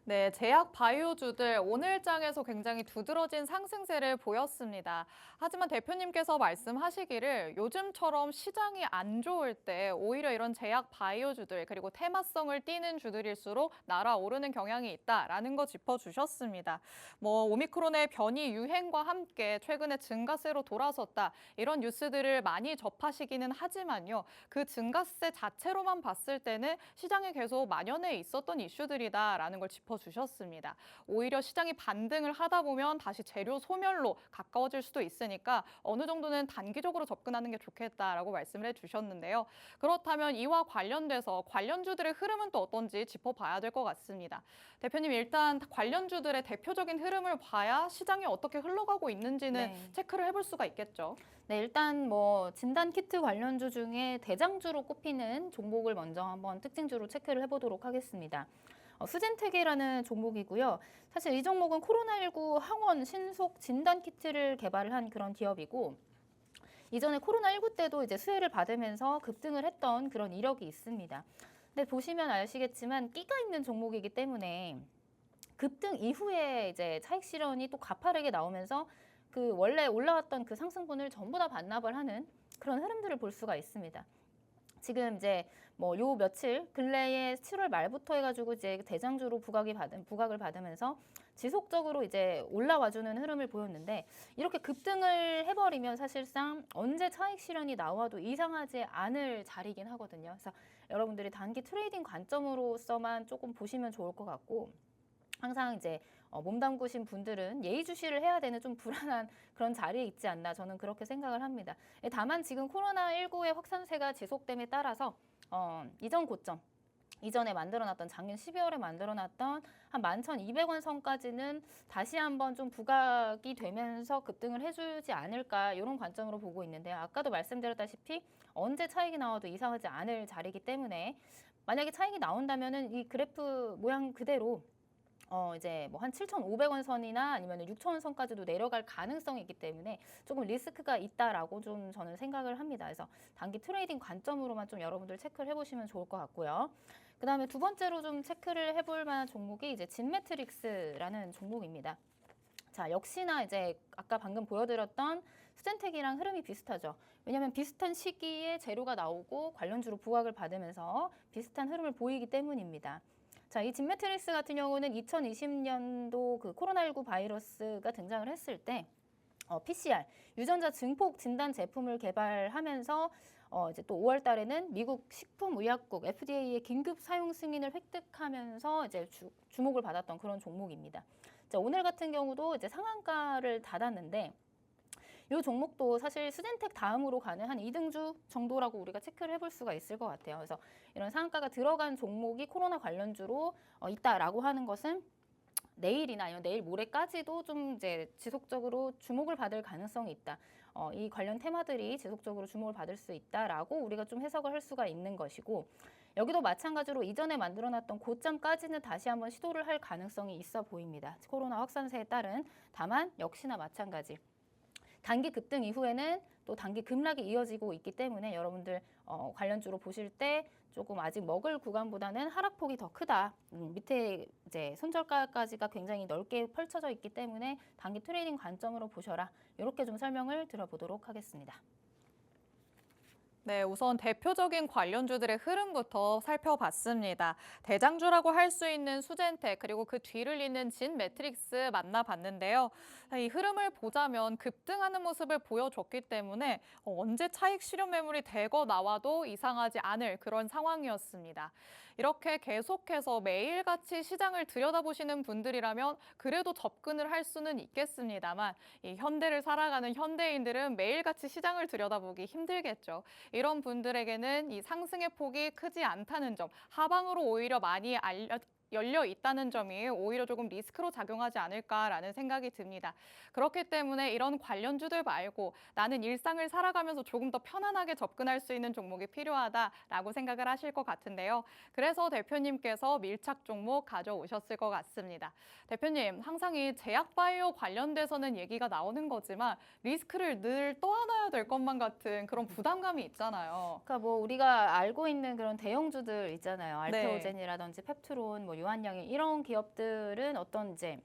네, 제약 바이오주들 오늘 장에서 굉장히 두드러진 상승세를 보였습니다. 하지만 대표님께서 말씀하시기를 요즘처럼 시장이 안 좋을 때 오히려 이런 제약 바이오주들 그리고 테마성을 띠는 주들일수록 날아오르는 경향이 있다라는 거 짚어주셨습니다. 오미크론의 변이 유행과 함께 최근에 증가세로 돌아섰다 이런 뉴스들을 많이 접하시기는 하지만요. 그 증가세 자체로만 봤을 때는 시장에 계속 만연해 있었던 이슈들이다라는 걸 짚어주셨습니다. 오히려 시장이 반등을 하다 보면 다시 재료 소멸로 가까워질 수도 있으니까 어느 정도는 단기적으로 접근하는 게 좋겠다라고 말씀을 해주셨는데요. 그렇다면 이와 관련돼서 관련주들의 흐름은 또 어떤지 짚어봐야 될 것 같습니다. 대표님 일단 관련주들의 대표적인 흐름을 봐야 시장이 어떻게 흘러가고 있는지는 체크를 해볼 수가 있겠죠. 네, 일단 진단키트 관련주 중에 대장주로 꼽히는 종목을 먼저 한번 특징주로 체크를 해보도록 하겠습니다. 수젠텍이라는 종목이고요. 사실 이 종목은 코로나19 항원 신속 진단키트를 개발을 한 그런 기업이고 이전에 코로나19 때도 이제 수혜를 받으면서 급등을 했던 그런 이력이 있습니다. 근데 보시면 아시겠지만 끼가 있는 종목이기 때문에 급등 이후에 이제 차익 실현이 또 가파르게 나오면서 그 원래 올라왔던 그 상승분을 전부 다 반납을 하는 그런 흐름들을 볼 수가 있습니다. 지금 이제 뭐 요 며칠 근래에 7월 말부터 해가지고 이제 대장주로 부각을 받으면서 지속적으로 이제 올라와주는 흐름을 보였는데 이렇게 급등을 해버리면 사실상 언제 차익 실현이 나와도 이상하지 않을 자리긴 하거든요. 그래서 여러분들이 단기 트레이딩 관점으로서만 조금 보시면 좋을 것 같고 항상 이제 몸 담그신 분들은 예의주시를 해야 되는 좀 불안한 그런 자리에 있지 않나 저는 그렇게 생각을 합니다. 다만 지금 코로나19의 확산세가 지속됨에 따라서 이전 고점 이전에 만들어놨던 작년 12월에 만들어놨던 한 11,200원 선까지는 다시 한번 좀 부각이 되면서 급등을 해주지 않을까 이런 관점으로 보고 있는데요. 아까도 말씀드렸다시피 언제 차익이 나와도 이상하지 않을 자리이기 때문에 만약에 차익이 나온다면은 이 그래프 모양 그대로 이제 뭐 한 7,500원 선이나 아니면 6,000원 선까지도 내려갈 가능성이 있기 때문에 조금 리스크가 있다라고 좀 저는 생각을 합니다. 그래서 단기 트레이딩 관점으로만 좀 여러분들 체크를 해보시면 좋을 것 같고요. 그다음에 두 번째로 좀 체크를 해볼 만한 종목이 이제 진매트릭스라는 종목입니다. 자, 역시나 이제 아까 방금 보여드렸던 수젠텍이랑 흐름이 비슷하죠. 왜냐하면 비슷한 시기에 재료가 나오고 관련주로 부각을 받으면서 비슷한 흐름을 보이기 때문입니다. 자, 이 진매트릭스 같은 경우는 2020년도 그 코로나19 바이러스가 등장을 했을 때 PCR 유전자 증폭 진단 제품을 개발하면서 이제 또 5월 달에는 미국 식품의약국 FDA의 긴급 사용 승인을 획득하면서 이제 주목을 받았던 그런 종목입니다. 자, 오늘 같은 경우도 이제 상한가를 닫았는데 이 종목도 사실 수젠텍 다음으로 가는 한 2등주 정도라고 우리가 체크를 해볼 수가 있을 것 같아요. 그래서 이런 상한가가 들어간 종목이 코로나 관련주로 있다라고 하는 것은 내일이나 아니면 내일 모레까지도 좀 이제 지속적으로 주목을 받을 가능성이 있다. 이 관련 테마들이 지속적으로 주목을 받을 수 있다라고 우리가 좀 해석을 할 수가 있는 것이고 여기도 마찬가지로 이전에 만들어놨던 고점까지는 다시 한번 시도를 할 가능성이 있어 보입니다. 코로나 확산세에 따른 다만 역시나 마찬가지. 단기 급등 이후에는 또 단기 급락이 이어지고 있기 때문에 여러분들 관련주로 보실 때 조금 아직 먹을 구간보다는 하락폭이 더 크다. 밑에 이제 손절가까지가 굉장히 넓게 펼쳐져 있기 때문에 단기 트레이딩 관점으로 보셔라. 이렇게 좀 설명을 드려보도록 하겠습니다. 네, 우선 대표적인 관련주들의 흐름부터 살펴봤습니다. 대장주라고 할 수 있는 수젠텍 그리고 그 뒤를 잇는 진매트릭스 만나봤는데요. 이 흐름을 보자면 급등하는 모습을 보여줬기 때문에 언제 차익 실현 매물이 대거 나와도 이상하지 않을 그런 상황이었습니다. 이렇게 계속해서 매일같이 시장을 들여다보시는 분들이라면 그래도 접근을 할 수는 있겠습니다만 이 현대를 살아가는 현대인들은 매일같이 시장을 들여다보기 힘들겠죠. 이런 분들에게는 이 상승의 폭이 크지 않다는 점, 하방으로 오히려 많이 열려 있다는 점이 오히려 조금 리스크로 작용하지 않을까라는 생각이 듭니다. 그렇기 때문에 이런 관련주들 말고 나는 일상을 살아가면서 조금 더 편안하게 접근할 수 있는 종목이 필요하다라고 생각을 하실 것 같은데요. 그래서 대표님께서 밀착 종목 가져오셨을 것 같습니다. 대표님, 항상 이 제약바이오 관련돼서는 얘기가 나오는 거지만 리스크를 늘 떠안아야 될 것만 같은 그런 부담감이 있잖아요. 그러니까 뭐 우리가 알고 있는 그런 대형주들 있잖아요. 알테오젠이라든지 펩트론, 뭐 유한양행 이런 기업들은 어떤 이제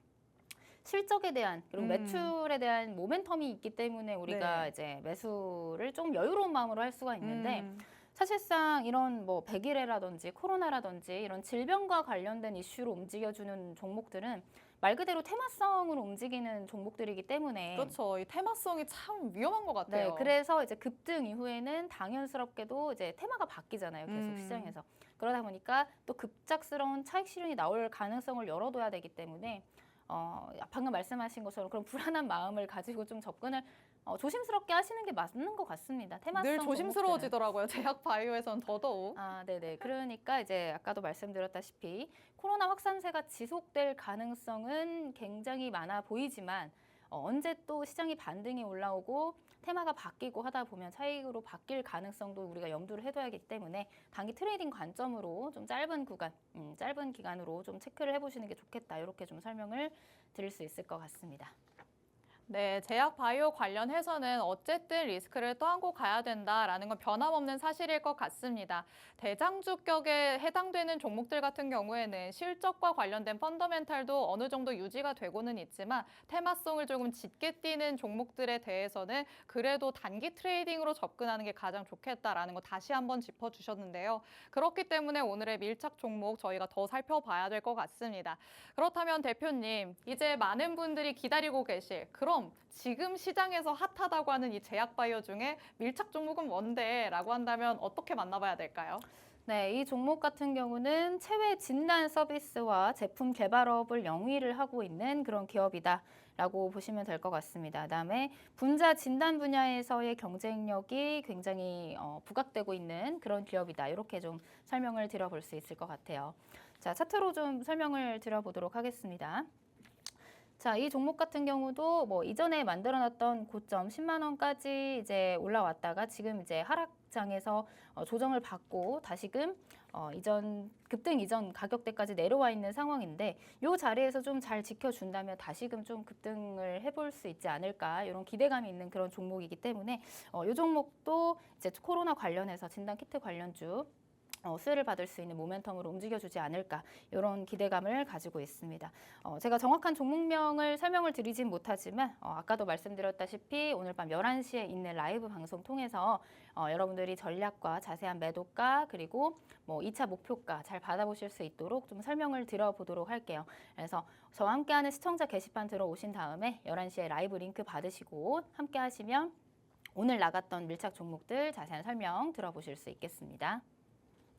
실적에 대한 그리고 매출에 대한 모멘텀이 있기 때문에 우리가 이제 매수를 좀 여유로운 마음으로 할 수가 있는데 사실상 이런 뭐 백일해라든지 코로나라든지 이런 질병과 관련된 이슈로 움직여주는 종목들은 말 그대로 테마성으로 움직이는 종목들이기 때문에 그렇죠. 이 테마성이 참 위험한 것 같아요. 네, 그래서 이제 급등 이후에는 당연스럽게도 이제 테마가 바뀌잖아요. 계속 시장에서. 그러다 보니까 또 급작스러운 차익 실현이 나올 가능성을 열어둬야 되기 때문에 방금 말씀하신 것처럼 그런 불안한 마음을 가지고 좀 접근을 조심스럽게 하시는 게 맞는 것 같습니다. 테마성 늘 종목들은. 조심스러워지더라고요. 제약 바이오에서는 더더욱. 네네. 그러니까 이제 아까도 말씀드렸다시피 코로나 확산세가 지속될 가능성은 굉장히 많아 보이지만 언제 또 시장이 반등이 올라오고 테마가 바뀌고 하다 보면 차익으로 바뀔 가능성도 우리가 염두를 해둬야 하기 때문에 단기 트레이딩 관점으로 좀 짧은 구간, 짧은 기간으로 좀 체크를 해보시는 게 좋겠다. 이렇게 좀 설명을 드릴 수 있을 것 같습니다. 네, 제약 바이오 관련해서는 어쨌든 리스크를 떠안고 가야 된다라는 건 변함없는 사실일 것 같습니다. 대장주격에 해당되는 종목들 같은 경우에는 실적과 관련된 펀더멘탈도 어느 정도 유지가 되고는 있지만 테마성을 조금 짙게 띄는 종목들에 대해서는 그래도 단기 트레이딩으로 접근하는 게 가장 좋겠다라는 거 다시 한번 짚어주셨는데요. 그렇기 때문에 오늘의 밀착 종목 저희가 더 살펴봐야 될 것 같습니다. 그렇다면 대표님, 이제 많은 분들이 기다리고 계실 그럼 지금 시장에서 핫하다고 하는 이 제약바이오 중에 밀착 종목은 뭔데? 라고 한다면 어떻게 만나봐야 될까요? 네, 이 종목 같은 경우는 체외 진단 서비스와 제품 개발업을 영위를 하고 있는 그런 기업이다라고 보시면 될 것 같습니다. 그다음에 분자 진단 분야에서의 경쟁력이 굉장히 부각되고 있는 그런 기업이다. 이렇게 좀 설명을 드려볼 수 있을 것 같아요. 자, 차트로 좀 설명을 드려보도록 하겠습니다. 자, 이 종목 같은 경우도 뭐 이전에 만들어놨던 고점 10만 원까지 이제 올라왔다가 지금 이제 하락장에서 조정을 받고 다시금 급등 이전 가격대까지 내려와 있는 상황인데 이 자리에서 좀 잘 지켜준다면 다시금 좀 급등을 해볼 수 있지 않을까 이런 기대감이 있는 그런 종목이기 때문에 이 종목도 이제 코로나 관련해서 진단 키트 관련주 수혜를 받을 수 있는 모멘텀으로 움직여주지 않을까 이런 기대감을 가지고 있습니다. 제가 정확한 종목명을 설명을 드리진 못하지만 아까도 말씀드렸다시피 오늘 밤 11시에 있는 라이브 방송 통해서 여러분들이 전략과 자세한 매도가 그리고 뭐 2차 목표가 잘 받아보실 수 있도록 좀 설명을 드려보도록 할게요. 그래서 저와 함께하는 시청자 게시판 들어오신 다음에 11시에 라이브 링크 받으시고 함께 하시면 오늘 나갔던 밀착 종목들 자세한 설명 들어보실 수 있겠습니다.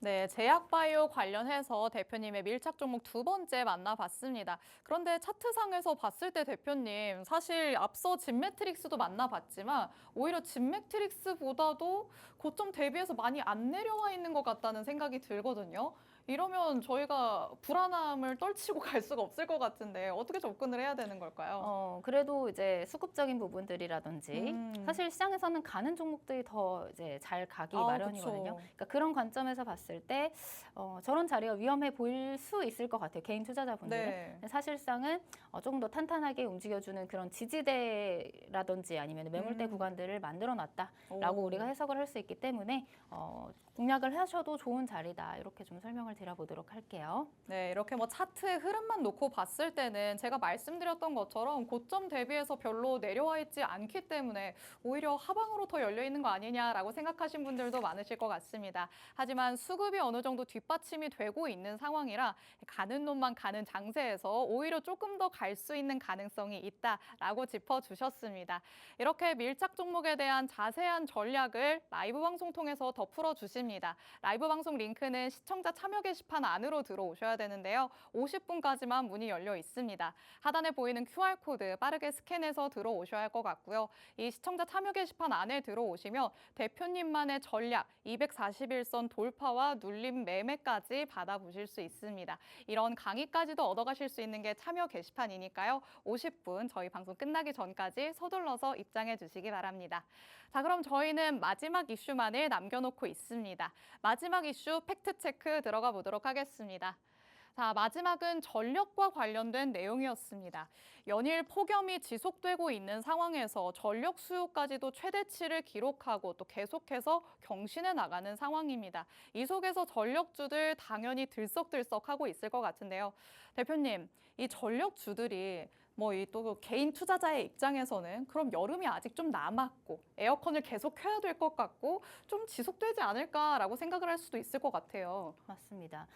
네, 제약바이오 관련해서 대표님의 밀착 종목 두 번째 만나봤습니다. 그런데 차트상에서 봤을 때 대표님, 사실 앞서 진매트릭스도 만나봤지만 오히려 진매트릭스보다도 고점 대비해서 많이 안 내려와 있는 것 같다는 생각이 들거든요. 이러면 저희가 불안함을 떨치고 갈 수가 없을 것 같은데 어떻게 접근을 해야 되는 걸까요? 그래도 이제 수급적인 부분들이라든지 사실 시장에서는 가는 종목들이 더 이제 잘 가기 마련이거든요. 그쵸. 그러니까 그런 관점에서 봤을 때 저런 자리가 위험해 보일 수 있을 것 같아요. 개인 투자자분들은. 네. 근데 사실상은 조금 더 탄탄하게 움직여주는 그런 지지대라든지 아니면 매물대 구간들을 만들어 놨다라고 오. 우리가 해석을 할 수 있기 때문에 공략을 하셔도 좋은 자리다. 이렇게 좀 설명을 드려보도록 할게요. 네, 이렇게 뭐 차트의 흐름만 놓고 봤을 때는 제가 말씀드렸던 것처럼 고점 대비해서 별로 내려와 있지 않기 때문에 오히려 하방으로 더 열려 있는 거 아니냐라고 생각하신 분들도 많으실 것 같습니다. 하지만 수급이 어느 정도 뒷받침이 되고 있는 상황이라 가는 놈만 가는 장세에서 오히려 조금 더 갈 수 있는 가능성이 있다라고 짚어주셨습니다. 이렇게 밀착 종목에 대한 자세한 전략을 라이브 방송 통해서 더 풀어주십니다. 라이브 방송 링크는 시청자 참여 게시판 안으로 들어오셔야 되는데요. 50분까지만 문이 열려 있습니다. 하단에 보이는 QR코드 빠르게 스캔해서 들어오셔야 할 것 같고요. 이 시청자 참여 게시판 안에 들어오시면 대표님만의 전략 241선 돌파와 눌림 매매까지 받아보실 수 있습니다. 이런 강의까지도 얻어가실 수 있는 게 참여 게시판이니까요. 50분 저희 방송 끝나기 전까지 서둘러서 입장해 주시기 바랍니다. 자, 그럼 저희는 마지막 이슈만을 남겨놓고 있습니다. 마지막 이슈 팩트체크 들어가 보도록 하겠습니다. 자, 마지막은 전력과 관련된 내용이었습니다. 연일 폭염이 지속되고 있는 상황에서 전력 수요까지도 최대치를 기록하고 또 계속해서 경신해 나가는 상황입니다. 이 속에서 전력주들 당연히 들썩들썩하고 있을 것 같은데요. 대표님, 이 전력주들이 뭐 이 또 개인 투자자의 입장에서는 그럼 여름이 아직 좀 남았고 에어컨을 계속 켜야 될 것 같고 좀 지속되지 않을까라고 생각을 할 수도 있을 것 같아요. 맞습니다.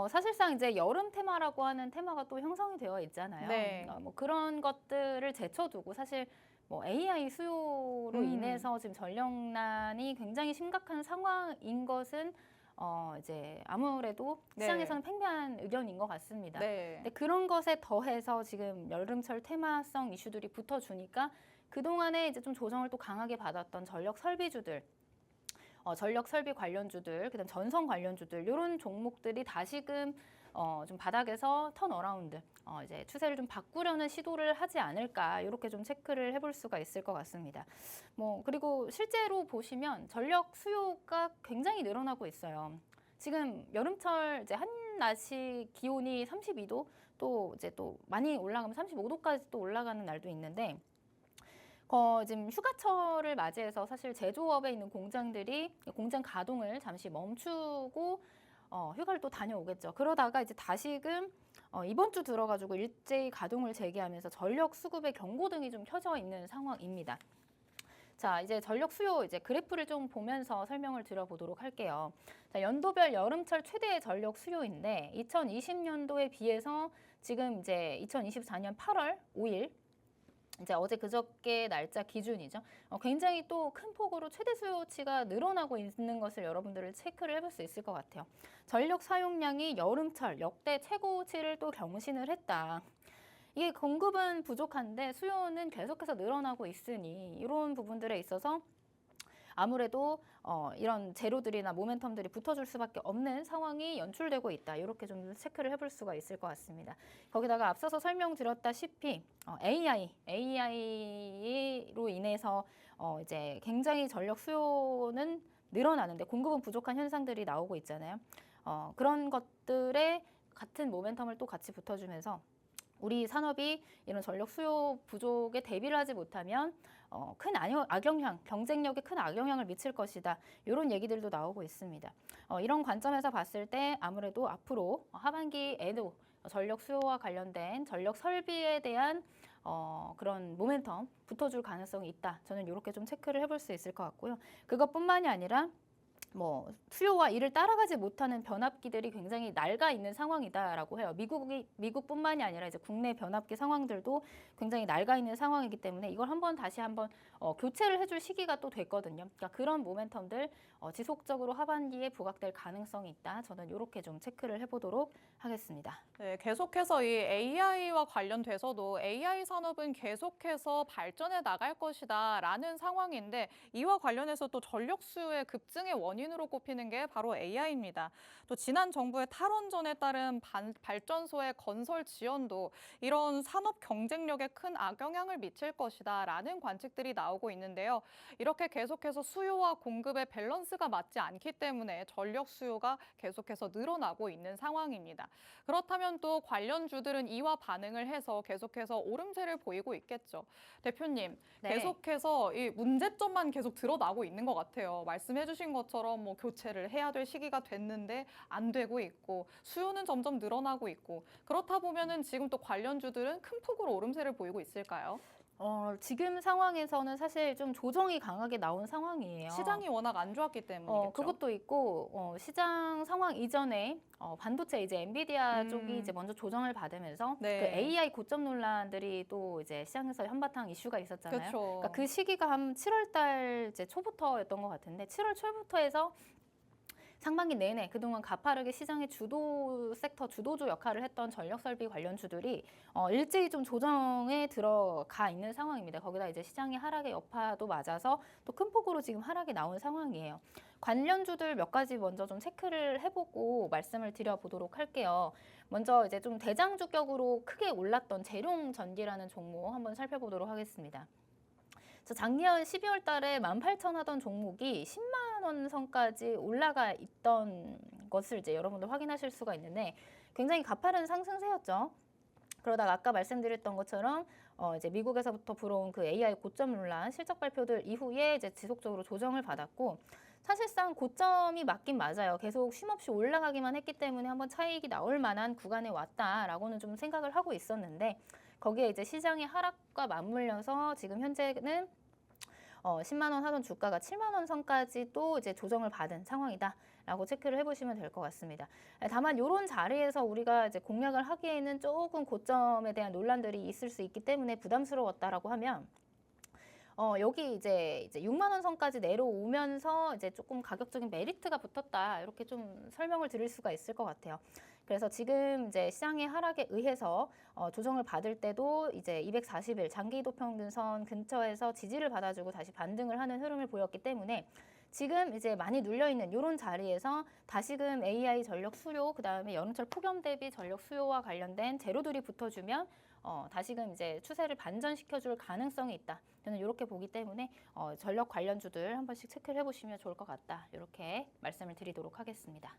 사실상 이제 여름 테마라고 하는 테마가 또 형성이 되어 있잖아요. 네. 뭐 그런 것들을 제쳐두고 사실 뭐 AI 수요로 인해서 지금 전력난이 굉장히 심각한 상황인 것은 이제 아무래도 네. 시장에서는 팽배한 의견인 것 같습니다. 네. 근데 그런 것에 더해서 지금 여름철 테마성 이슈들이 붙어주니까 그동안에 이제 좀 조정을 또 강하게 받았던 전력 설비주들 전력 설비 관련주들, 그다음 전선 관련주들 이런 종목들이 다시금 좀 바닥에서 턴어라운드, 이제 추세를 좀 바꾸려는 시도를 하지 않을까 이렇게 좀 체크를 해볼 수가 있을 것 같습니다. 뭐 그리고 실제로 보시면 전력 수요가 굉장히 늘어나고 있어요. 지금 여름철 이제 한낮이 기온이 32도 또 이제 또 많이 올라가면 35도까지 또 올라가는 날도 있는데. 지금 휴가철을 맞이해서 사실 제조업에 있는 공장들이 공장 가동을 잠시 멈추고 휴가를 또 다녀오겠죠. 그러다가 이제 다시금 이번 주 들어가지고 일제히 가동을 재개하면서 전력 수급의 경고등이 좀 켜져 있는 상황입니다. 자, 이제 전력 수요 이제 그래프를 좀 보면서 설명을 드려보도록 할게요. 자, 연도별 여름철 최대 전력 수요인데 2020년도에 비해서 지금 이제 2024년 8월 5일 이제 어제 그저께 날짜 기준이죠. 굉장히 또 큰 폭으로 최대 수요치가 늘어나고 있는 것을 여러분들을 체크를 해볼 수 있을 것 같아요. 전력 사용량이 여름철 역대 최고치를 또 경신을 했다. 이게 공급은 부족한데 수요는 계속해서 늘어나고 있으니 이런 부분들에 있어서 아무래도 이런 재료들이나 모멘텀들이 붙어줄 수밖에 없는 상황이 연출되고 있다. 이렇게 좀 체크를 해볼 수가 있을 것 같습니다. 거기다가 앞서서 설명드렸다시피 AI로 인해서 이제 굉장히 전력 수요는 늘어나는데 공급은 부족한 현상들이 나오고 있잖아요. 그런 것들에 같은 모멘텀을 또 같이 붙어주면서 우리 산업이 이런 전력 수요 부족에 대비를 하지 못하면 큰 악영향, 경쟁력에 큰 악영향을 미칠 것이다. 이런 얘기들도 나오고 있습니다. 이런 관점에서 봤을 때 아무래도 앞으로 하반기에도 전력 수요와 관련된 전력 설비에 대한 그런 모멘텀 붙어줄 가능성이 있다. 저는 이렇게 좀 체크를 해볼 수 있을 것 같고요. 그것뿐만이 아니라 뭐 수요와 이를 따라가지 못하는 변압기들이 굉장히 낡아 있는 상황이다라고 해요. 미국뿐만이 아니라 이제 국내 변압기 상황들도 굉장히 낡아 있는 상황이기 때문에 이걸 다시 한번 교체를 해줄 시기가 또 됐거든요. 그러니까 그런 모멘텀들 지속적으로 하반기에 부각될 가능성이 있다. 저는 이렇게 좀 체크를 해보도록 하겠습니다. 네, 계속해서 이 AI와 관련돼서도 AI 산업은 계속해서 발전해 나갈 것이다라는 상황인데 이와 관련해서 또 전력 수요의 급증의 원인으로 꼽히는 게 바로 AI입니다. 또 지난 정부의 탈원전에 따른 발전소의 건설 지연도 이런 산업 경쟁력에 큰 악영향을 미칠 것이다라는 관측들이 나오고 있는데요. 이렇게 계속해서 수요와 공급의 밸런스가 맞지 않기 때문에 전력 수요가 계속해서 늘어나고 있는 상황입니다. 그렇다면 또 관련주들은 이와 반응을 해서 계속해서 오름세를 보이고 있겠죠. 대표님, 네. 계속해서 이 문제점만 계속 드러나고 있는 것 같아요. 말씀해주신 것처럼 뭐 교체를 해야 될 시기가 됐는데 안 되고 있고 수요는 점점 늘어나고 있고 그렇다 보면은 지금 또 관련주들은 큰 폭으로 오름세를 보이고 있을까요? 지금 상황에서는 사실 좀 조정이 강하게 나온 상황이에요. 시장이 워낙 안 좋았기 때문이겠죠. 그것도 있고 시장 상황 이전에 반도체 이제 엔비디아 쪽이 이제 먼저 조정을 받으면서 네. 그 AI 고점 논란들이 또 이제 시장에서 한바탕 이슈가 있었잖아요. 그렇죠. 그러니까 그 시기가 한 7월 달 이제 초부터였던 것 같은데 7월 초부터 해서 상반기 내내 그동안 가파르게 시장의 주도 섹터, 주도주 역할을 했던 전력설비 관련주들이 일제히 좀 조정에 들어가 있는 상황입니다. 거기다 이제 시장의 하락의 여파도 맞아서 또 큰 폭으로 지금 하락이 나온 상황이에요. 관련주들 몇 가지 먼저 좀 체크를 해보고 말씀을 드려보도록 할게요. 먼저 이제 좀 대장주격으로 크게 올랐던 재룡전기라는 종목 한번 살펴보도록 하겠습니다. 작년 12월 달에 18,000 하던 종목이 10만 원 선까지 올라가 있던 것을 이제 여러분들 확인하실 수가 있는데 굉장히 가파른 상승세였죠. 그러다가 아까 말씀드렸던 것처럼 이제 미국에서부터 불어온 그 AI 고점 논란 실적 발표들 이후에 이제 지속적으로 조정을 받았고 사실상 고점이 맞긴 맞아요. 계속 쉼없이 올라가기만 했기 때문에 한번 차익이 나올 만한 구간에 왔다라고는 좀 생각을 하고 있었는데 거기에 이제 시장의 하락과 맞물려서 지금 현재는 10만 원 하던 주가가 7만 원 선까지 또 이제 조정을 받은 상황이다라고 체크를 해보시면 될 것 같습니다. 다만 이런 자리에서 우리가 이제 공략을 하기에는 조금 고점에 대한 논란들이 있을 수 있기 때문에 부담스러웠다라고 하면 여기 이제 6만 원 선까지 내려오면서 이제 조금 가격적인 메리트가 붙었다 이렇게 좀 설명을 드릴 수가 있을 것 같아요. 그래서 지금 이제 시장의 하락에 의해서 조정을 받을 때도 이제 240일 장기 이동평균선 근처에서 지지를 받아주고 다시 반등을 하는 흐름을 보였기 때문에 지금 이제 많이 눌려있는 이런 자리에서 다시금 AI 전력 수요, 그 다음에 여름철 폭염 대비 전력 수요와 관련된 재료들이 붙어주면 다시금 이제 추세를 반전시켜줄 가능성이 있다. 저는 이렇게 보기 때문에 전력 관련주들 한 번씩 체크를 해보시면 좋을 것 같다. 이렇게 말씀을 드리도록 하겠습니다.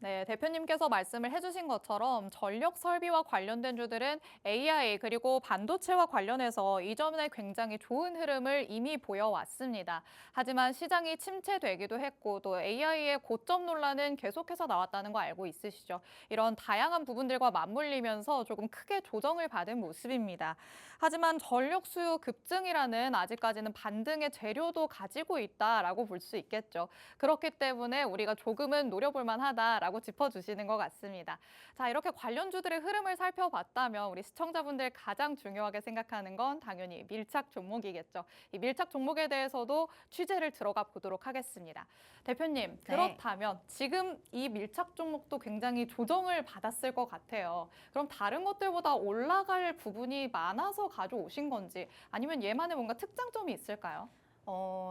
네, 대표님께서 말씀을 해주신 것처럼 전력 설비와 관련된 주들은 AI 그리고 반도체와 관련해서 이전에 굉장히 좋은 흐름을 이미 보여왔습니다. 하지만 시장이 침체되기도 했고 또 AI의 고점 논란은 계속해서 나왔다는 거 알고 있으시죠? 이런 다양한 부분들과 맞물리면서 조금 크게 조정을 받은 모습입니다. 하지만 전력 수요 급증이라는 아직까지는 반등의 재료도 가지고 있다라고 볼 수 있겠죠. 그렇기 때문에 우리가 조금은 노려볼 만하다라고 짚어주시는 것 같습니다. 자, 이렇게 관련주들의 흐름을 살펴봤다면 우리 시청자분들 가장 중요하게 생각하는 건 당연히 밀착 종목이겠죠. 이 밀착 종목에 대해서도 취재를 들어가 보도록 하겠습니다. 대표님, 그렇다면 지금 이 밀착 종목도 굉장히 조정을 받았을 것 같아요. 그럼 다른 것들보다 올라갈 부분이 많아서 가져오신 건지 아니면 얘만의 뭔가 특장점이 있을까요?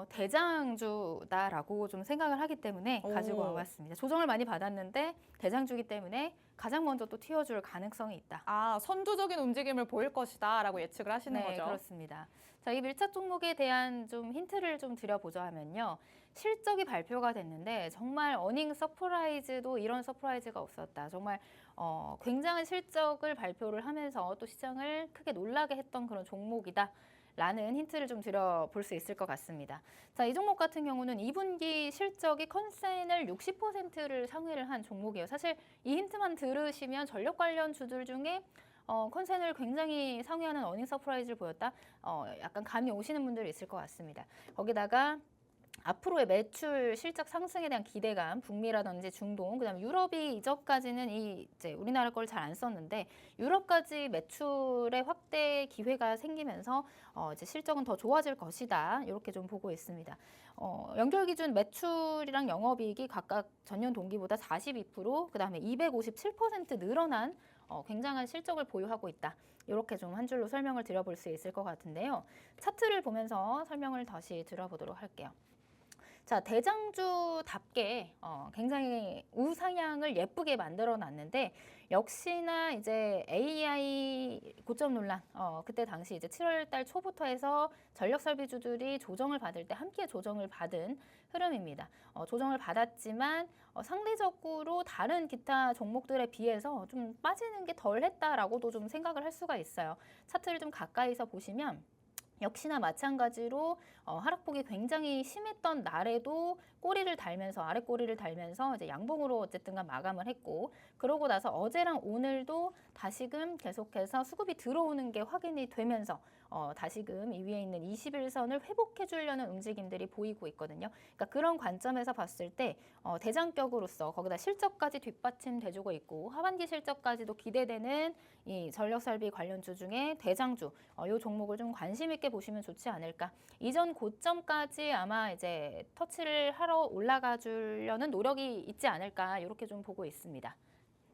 대장주다라고 좀 생각을 하기 때문에 가지고 와봤습니다. 조정을 많이 받았는데 대장주기 때문에 가장 먼저 또 튀어줄 가능성이 있다. 아, 선두적인 움직임을 보일 것이다라고 예측을 하시는 네, 거죠? 그렇습니다. 자, 이 밀착 종목에 대한 좀 힌트를 좀 드려보자 하면요. 실적이 발표가 됐는데 정말 어닝 서프라이즈도 이런 서프라이즈가 없었다. 정말 굉장한 실적을 발표를 하면서 또 시장을 크게 놀라게 했던 그런 종목이다. 라는 힌트를 좀 드려볼 수 있을 것 같습니다. 자, 이 종목 같은 경우는 2분기 실적이 컨센을 60%를 상회를 한 종목이에요. 사실 이 힌트만 들으시면 전력 관련 주들 중에 컨센을 굉장히 상회하는 어닝 서프라이즈를 보였다. 약간 감이 오시는 분들이 있을 것 같습니다. 거기다가 앞으로의 매출 실적 상승에 대한 기대감, 북미라든지 중동, 그다음에 유럽이 이전까지는 이제 우리나라 걸 잘 안 썼는데 유럽까지 매출의 확대 기회가 생기면서 이제 실적은 더 좋아질 것이다. 이렇게 좀 보고 있습니다. 연결 기준 매출이랑 영업이익이 각각 전년 동기보다 42%, 그다음에 257% 늘어난 굉장한 실적을 보유하고 있다. 이렇게 좀 한 줄로 설명을 드려볼 수 있을 것 같은데요. 차트를 보면서 설명을 다시 드려보도록 할게요. 자, 대장주답게 굉장히 우상향을 예쁘게 만들어 놨는데 역시나 이제 AI 고점 논란 그때 당시 이제 7월 달 초부터 해서 전력 설비주들이 조정을 받을 때 함께 조정을 받은 흐름입니다. 조정을 받았지만 상대적으로 다른 기타 종목들에 비해서 좀 빠지는 게 덜 했다라고도 좀 생각을 할 수가 있어요. 차트를 좀 가까이서 보시면 역시나 마찬가지로 하락폭이 굉장히 심했던 날에도 꼬리를 달면서 아래 꼬리를 달면서 이제 양봉으로 어쨌든간 마감을 했고 그러고 나서 어제랑 오늘도 다시금 계속해서 수급이 들어오는 게 확인이 되면서 다시금 이 위에 있는 21선을 회복해 주려는 움직임들이 보이고 있거든요. 그러니까 그런 관점에서 봤을 때 대장격으로서 거기다 실적까지 뒷받침돼주고 있고 하반기 실적까지도 기대되는 이 전력설비 관련주 중에 대장주 이 종목을 좀 관심 있게 보시면 좋지 않을까. 이전 고점까지 아마 이제 터치를 하러 올라가 주려는 노력이 있지 않을까 이렇게 좀 보고 있습니다.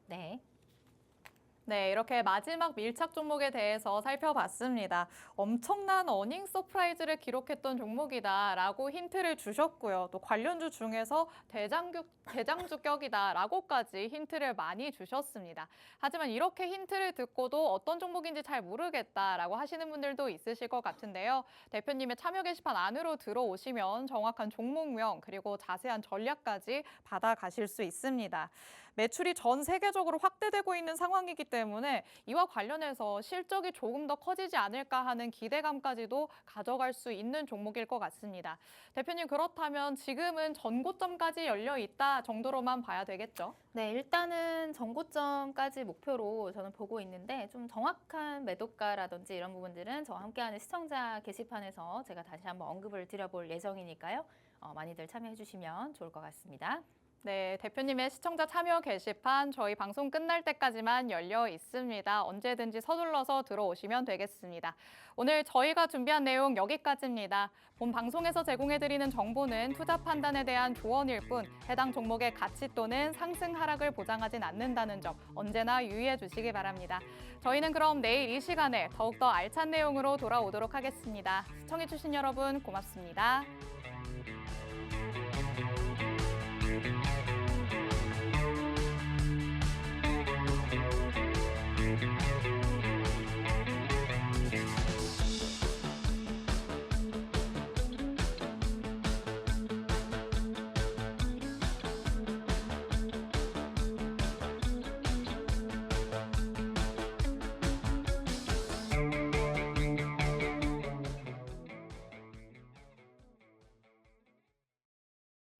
네. 네, 이렇게 마지막 밀착 종목에 대해서 살펴봤습니다. 엄청난 어닝 서프라이즈를 기록했던 종목이다라고 힌트를 주셨고요. 또 관련주 중에서 대장주격이다라고까지 힌트를 많이 주셨습니다. 하지만 이렇게 힌트를 듣고도 어떤 종목인지 잘 모르겠다라고 하시는 분들도 있으실 것 같은데요. 대표님의 참여 게시판 안으로 들어오시면 정확한 종목명 그리고 자세한 전략까지 받아가실 수 있습니다. 매출이 전 세계적으로 확대되고 있는 상황이기 때문에 이와 관련해서 실적이 조금 더 커지지 않을까 하는 기대감까지도 가져갈 수 있는 종목일 것 같습니다. 대표님, 그렇다면 지금은 전고점까지 열려 있다 정도로만 봐야 되겠죠? 네, 일단은 전고점까지 목표로 저는 보고 있는데 좀 정확한 매도가라든지 이런 부분들은 저와 함께하는 시청자 게시판에서 제가 다시 한번 언급을 드려볼 예정이니까요. 많이들 참여해 주시면 좋을 것 같습니다. 네, 대표님의 시청자 참여 게시판 저희 방송 끝날 때까지만 열려 있습니다. 언제든지 서둘러서 들어오시면 되겠습니다. 오늘 저희가 준비한 내용 여기까지입니다. 본 방송에서 제공해드리는 정보는 투자 판단에 대한 조언일 뿐 해당 종목의 가치 또는 상승 하락을 보장하진 않는다는 점 언제나 유의해 주시기 바랍니다. 저희는 그럼 내일 이 시간에 더욱더 알찬 내용으로 돌아오도록 하겠습니다. 시청해주신 여러분 고맙습니다.